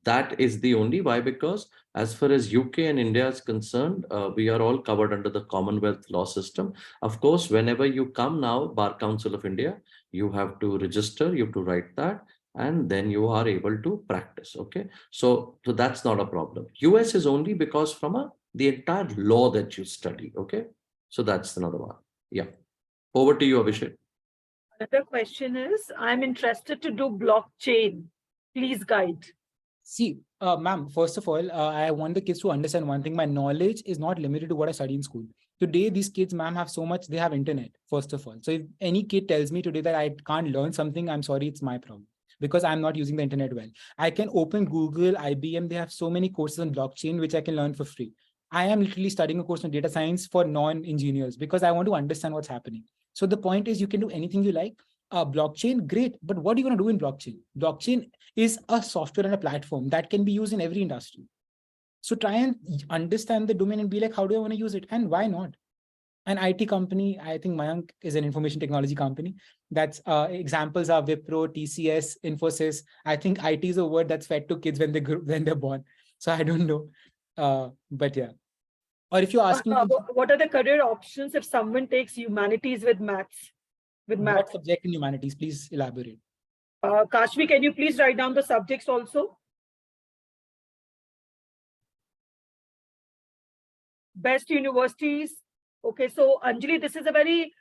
[SPEAKER 2] That is the only why, because as far as UK and India is concerned, we are all covered under the Commonwealth law system. Of course, whenever you come now, Bar Council of India, you have to register, you have to write that, and then you are able to practice. Okay, so that's not a problem. US is only because from the entire law that you study. Okay, so that's another one. Yeah, over to you, Abhishek.
[SPEAKER 4] Another question is, I'm interested to do blockchain. Please guide.
[SPEAKER 3] See, ma'am, first of all, I want the kids to understand one thing. My knowledge is not limited to what I study in school. Today, these kids, ma'am, have so much, they have internet, first of all. So if any kid tells me today that I can't learn something, I'm sorry, it's my problem, because I'm not using the internet well. I can open Google, IBM, they have so many courses on blockchain, which I can learn for free. I am literally studying a course on data science for non-engineers because I want to understand what's happening. So the point is, you can do anything you like. Blockchain, great. But what are you going to do in blockchain? Blockchain is a software and a platform that can be used in every industry. So try and understand the domain and be like, how do I want to use it? And why not? An IT company, I think Mayank is an information technology company. That's examples are Wipro, TCS, Infosys. I think IT is a word that's fed to kids when they're born. So I don't know. But yeah. Or if you're asking
[SPEAKER 4] what are the career options if someone takes humanities with maths?
[SPEAKER 3] What subject in humanities? Please elaborate.
[SPEAKER 4] Kashmi, can you please write down the subjects also? Best universities. Okay, so Anjali, this is a very,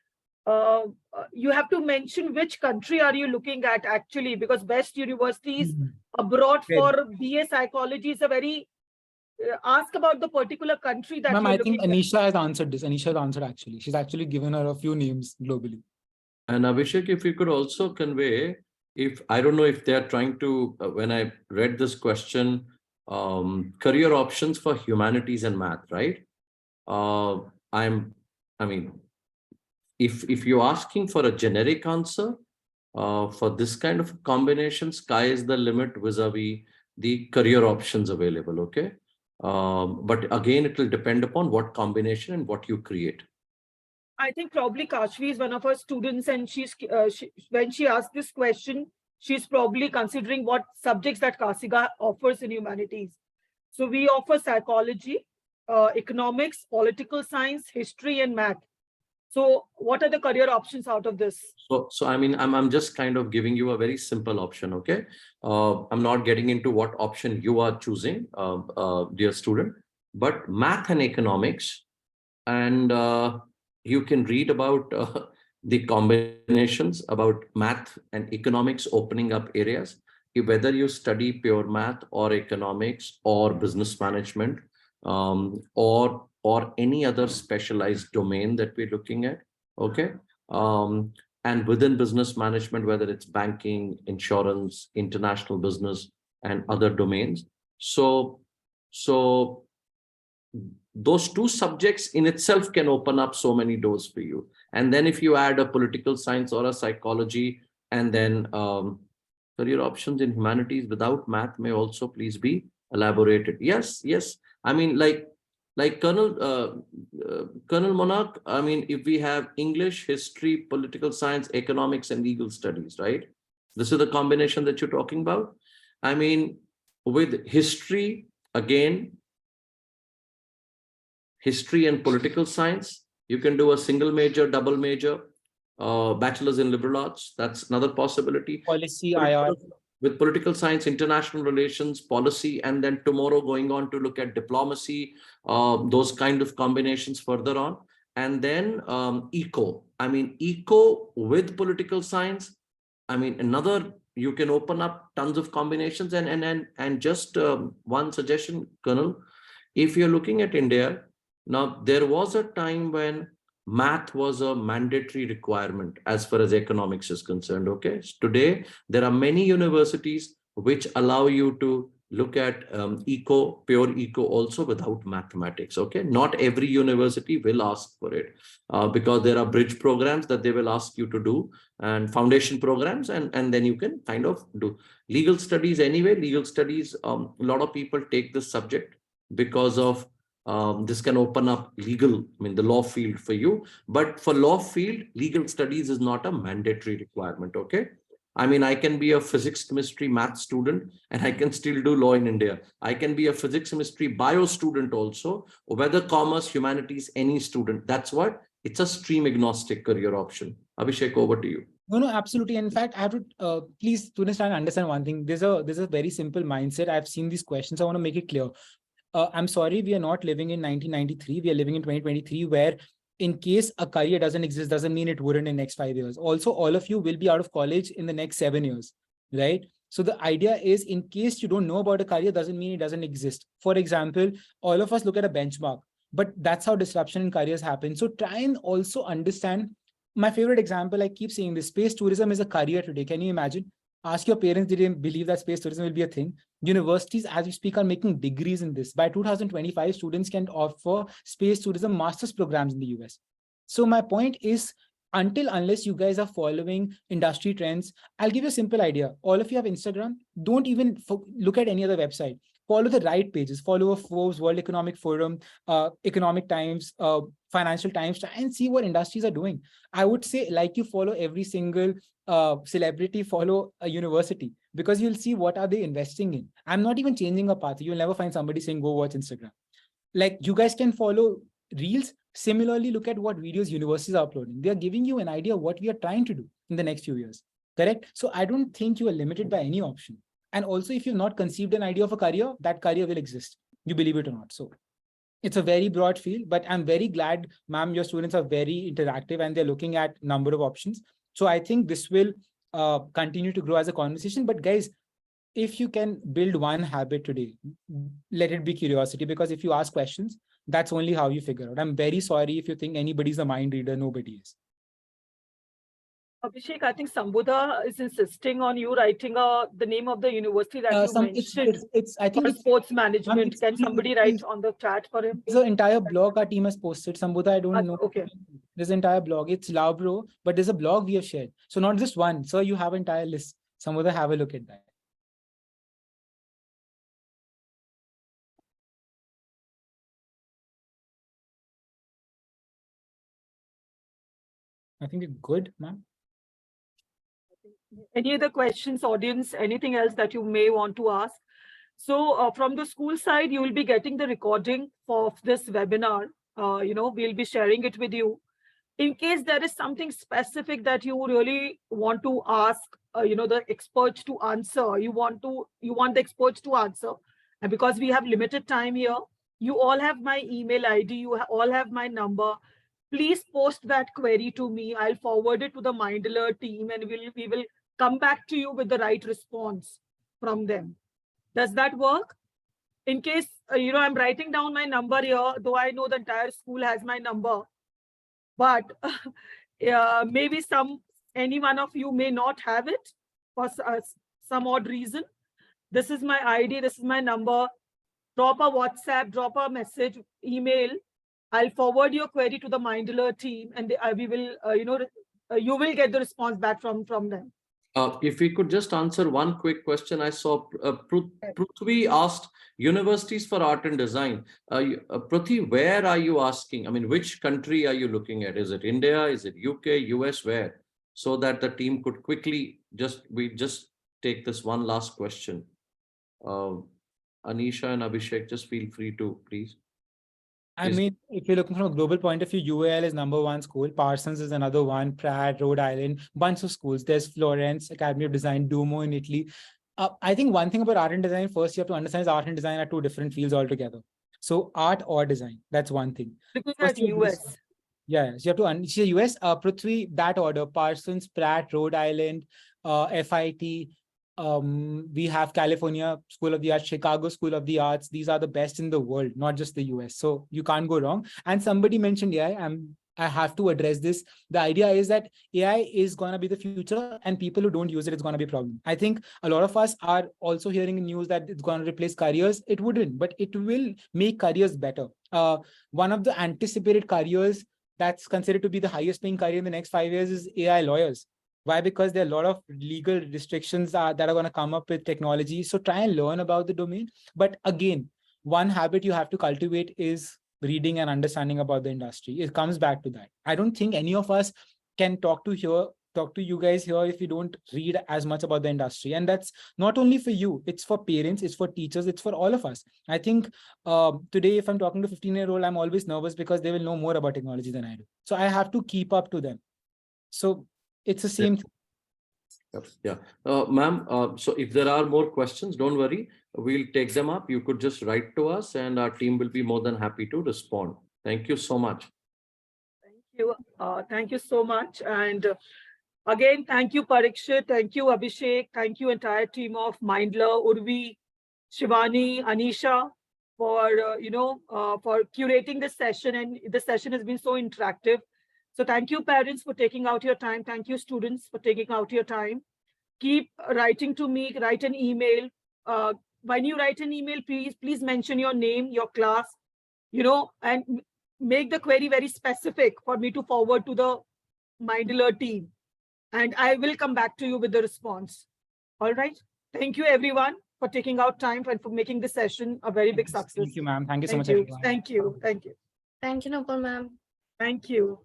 [SPEAKER 4] you have to mention which country are you looking at actually, because best universities abroad for BA psychology is a very, ask about the particular country that
[SPEAKER 3] Ma'am, I think Anisha has answered this. Anisha has answered actually. She's actually given her a few names globally.
[SPEAKER 2] And Abhishek, if you could also convey, if I don't know if they are trying to, when I read this question, career options for humanities and math, right? I mean, if you're asking for a generic answer, for this kind of combination, sky is the limit vis-a-vis the career options available. Okay. But again, it will depend upon what combination and what you create.
[SPEAKER 4] I think probably Kashvi is one of our students, and when she asked this question, she's probably considering what subjects that Kasiga offers in humanities. So we offer psychology, economics, political science, history, and math. So what are the career options out of this?
[SPEAKER 2] So I mean, I'm just kind of giving you a very simple option. Okay. I'm not getting into what option you are choosing, dear student, but math and economics, and you can read about the combinations about math and economics opening up areas. Whether you study pure math or economics or business management, or any other specialized domain that we're looking at. Okay. And within business management, whether it's banking, insurance, international business, and other domains. So those two subjects in itself can open up so many doors for you. And then if you add a political science or a psychology, and then career options in humanities without math may also please be elaborated. Yes. I mean, like Colonel Monarch, I mean, if we have English, history, political science, economics, and legal studies, right? This is the combination that you're talking about. I mean, with history, again, history and political science, you can do a single major, double major, bachelor's in liberal arts. That's another possibility.
[SPEAKER 3] Policy, IR.
[SPEAKER 2] With political science, international relations, policy, and then tomorrow going on to look at diplomacy, those kind of combinations further on. And then eco. I mean, eco with political science. I mean, another, you can open up tons of combinations. And just one suggestion, Colonel, if you're looking at India, now there was a time when math was a mandatory requirement as far as economics is concerned. Okay. Today, there are many universities which allow you to look at pure eco also without mathematics. Okay, not every university will ask for it because there are bridge programs that they will ask you to do, and foundation programs, and then you can kind of do legal studies. Anyway, legal studies, a lot of people take this subject because of this can open up legal, I mean the law field for you, but for law field, legal studies is not a mandatory requirement. Okay, I mean, I can be a physics, chemistry, math student, and I can still do law in India. I can be a physics, chemistry, bio student also, or whether commerce, humanities, any student. That's what, it's a stream agnostic career option. Abhishek, over to you.
[SPEAKER 3] No, absolutely. In fact, I have to please students try and understand one thing. There's a very simple mindset. I've seen these questions. I want to make it clear. I'm sorry, we are not living in 1993. We are living in 2023, where in case a career doesn't exist, doesn't mean it wouldn't in the next 5 years. Also, all of you will be out of college in the next 7 years, right? So the idea is, in case you don't know about a career, doesn't mean it doesn't exist. For example, all of us look at a benchmark, but that's how disruption in careers happen. So try and also understand. My favorite example, I keep saying this, space tourism is a career today. Can you imagine? Ask your parents, they didn't believe that space tourism will be a thing. Universities, as we speak, are making degrees in this. By 2025, students can offer space tourism master's programs in the US. So my point is, unless you guys are following industry trends, I'll give you a simple idea. All of you have Instagram. Don't even look at any other website. Follow the right pages. Follow Forbes, World Economic Forum, Economic Times, Financial Times, and see what industries are doing. I would say, like, you follow every single celebrity, follow a university, because you'll see what are they investing in. I'm not even changing a path. You'll never find somebody saying go watch Instagram. Like, you guys can follow Reels. Similarly, look at what videos universities are uploading. They are giving you an idea of what we are trying to do in the next few years. Correct? So I don't think you are limited by any option. And also, if you've not conceived an idea of a career, that career will exist. You believe it or not. So it's a very broad field, but I'm very glad, ma'am, your students are very interactive and they're looking at number of options. So I think this will continue to grow as a conversation. But guys, if you can build one habit today, let it be curiosity, because if you ask questions, that's only how you figure out. I'm very sorry if you think anybody's a mind reader. Nobody is.
[SPEAKER 4] Abhishek, I think Sambudha is insisting on you writing the name of the university that you mentioned.
[SPEAKER 3] I think
[SPEAKER 4] it's sports management. Can somebody write on the chat for him?
[SPEAKER 3] There's an entire blog our team has posted. Sambudha, I don't know.
[SPEAKER 4] Okay.
[SPEAKER 3] There's an entire blog. It's Lavbro, but there's a blog we have shared. So not just one. So you have an entire list. Sambudha, have a look at that. I think we're good, ma'am.
[SPEAKER 4] Any other questions, audience? Anything else that you may want to ask? So from the school side, you will be getting the recording of this webinar. We'll be sharing it with you. In case there is something specific that you really want to ask, the experts to answer, you want the experts to answer. And because we have limited time here, you all have my email ID, you all have my number. Please post that query to me. I'll forward it to the Mindler team, and we will come back to you with the right response from them. Does that work? In case, I'm writing down my number here, though I know the entire school has my number, but maybe any one of you may not have it for some odd reason. This is my ID, this is my number. Drop a WhatsApp, drop a message, email. I'll forward your query to the Mindler team, and we will, you will get the response back from them.
[SPEAKER 2] If we could just answer one quick question. I saw Prithvi asked universities for art and design. Prithvi, where are you asking? I mean, which country are you looking at? Is it India? Is it UK, US, where? So that the team could quickly we take this one last question. Anisha and Abhishek, just feel free to please.
[SPEAKER 3] I mean, if you're looking from a global point of view, UAL is #1 school. Parsons is another one. Pratt, Rhode Island, bunch of schools. There's Florence, Academy of Design, Duomo in Italy. I think one thing about art and design, first you have to understand is art and design are two different fields altogether. So art or design, that's one thing.
[SPEAKER 4] Because that's US.
[SPEAKER 3] Yeah, so you have to understand US, Prithvi, that order: Parsons, Pratt, Rhode Island, FIT. We have California School of the Arts, Chicago School of the Arts. These are the best in the world, not just the US. So you can't go wrong. And somebody mentioned, yeah, I'm I have to address this. The idea is that AI is going to be the future, and people who don't use it, it's going to be a problem. I think a lot of us are also hearing in news that it's going to replace careers. It wouldn't, but it will make careers better. One of the anticipated careers that's considered to be the highest paying career in the next 5 years is AI lawyers. Why? Because there are a lot of legal restrictions that are going to come up with technology. So try and learn about the domain. But again, one habit you have to cultivate is reading and understanding about the industry. It comes back to that. I don't think any of us can talk to you guys here if you don't read as much about the industry. And that's not only for you, it's for parents, it's for teachers, it's for all of us. I think today, if I'm talking to 15-year-old, I'm always nervous because they will know more about technology than I do. So I have to keep up to them. So it's the same thing.
[SPEAKER 2] Yeah. Ma'am, so if there are more questions, don't worry. We'll take them up. You could just write to us and our team will be more than happy to respond. Thank you so much.
[SPEAKER 4] Thank you. Thank you so much. And again, thank you, Parikshit. Thank you, Abhishek. Thank you, entire team of Mindler, Urvi, Shivani, Anisha, for for curating this session. And the session has been so interactive. So thank you, parents, for taking out your time. Thank you, students, for taking out your time. Keep writing to me. Write an email. When you write an email, please mention your name, your class, and make the query very specific for me to forward to the Mindler team. And I will come back to you with the response. All right. Thank you, everyone, for taking out time and for making this session a very big success.
[SPEAKER 3] Thank you, ma'am. Thank you so much,
[SPEAKER 4] Thank you.
[SPEAKER 3] everyone.
[SPEAKER 4] Thank you. Thank you.
[SPEAKER 1] Thank you, Nopal ma'am.
[SPEAKER 4] Thank you.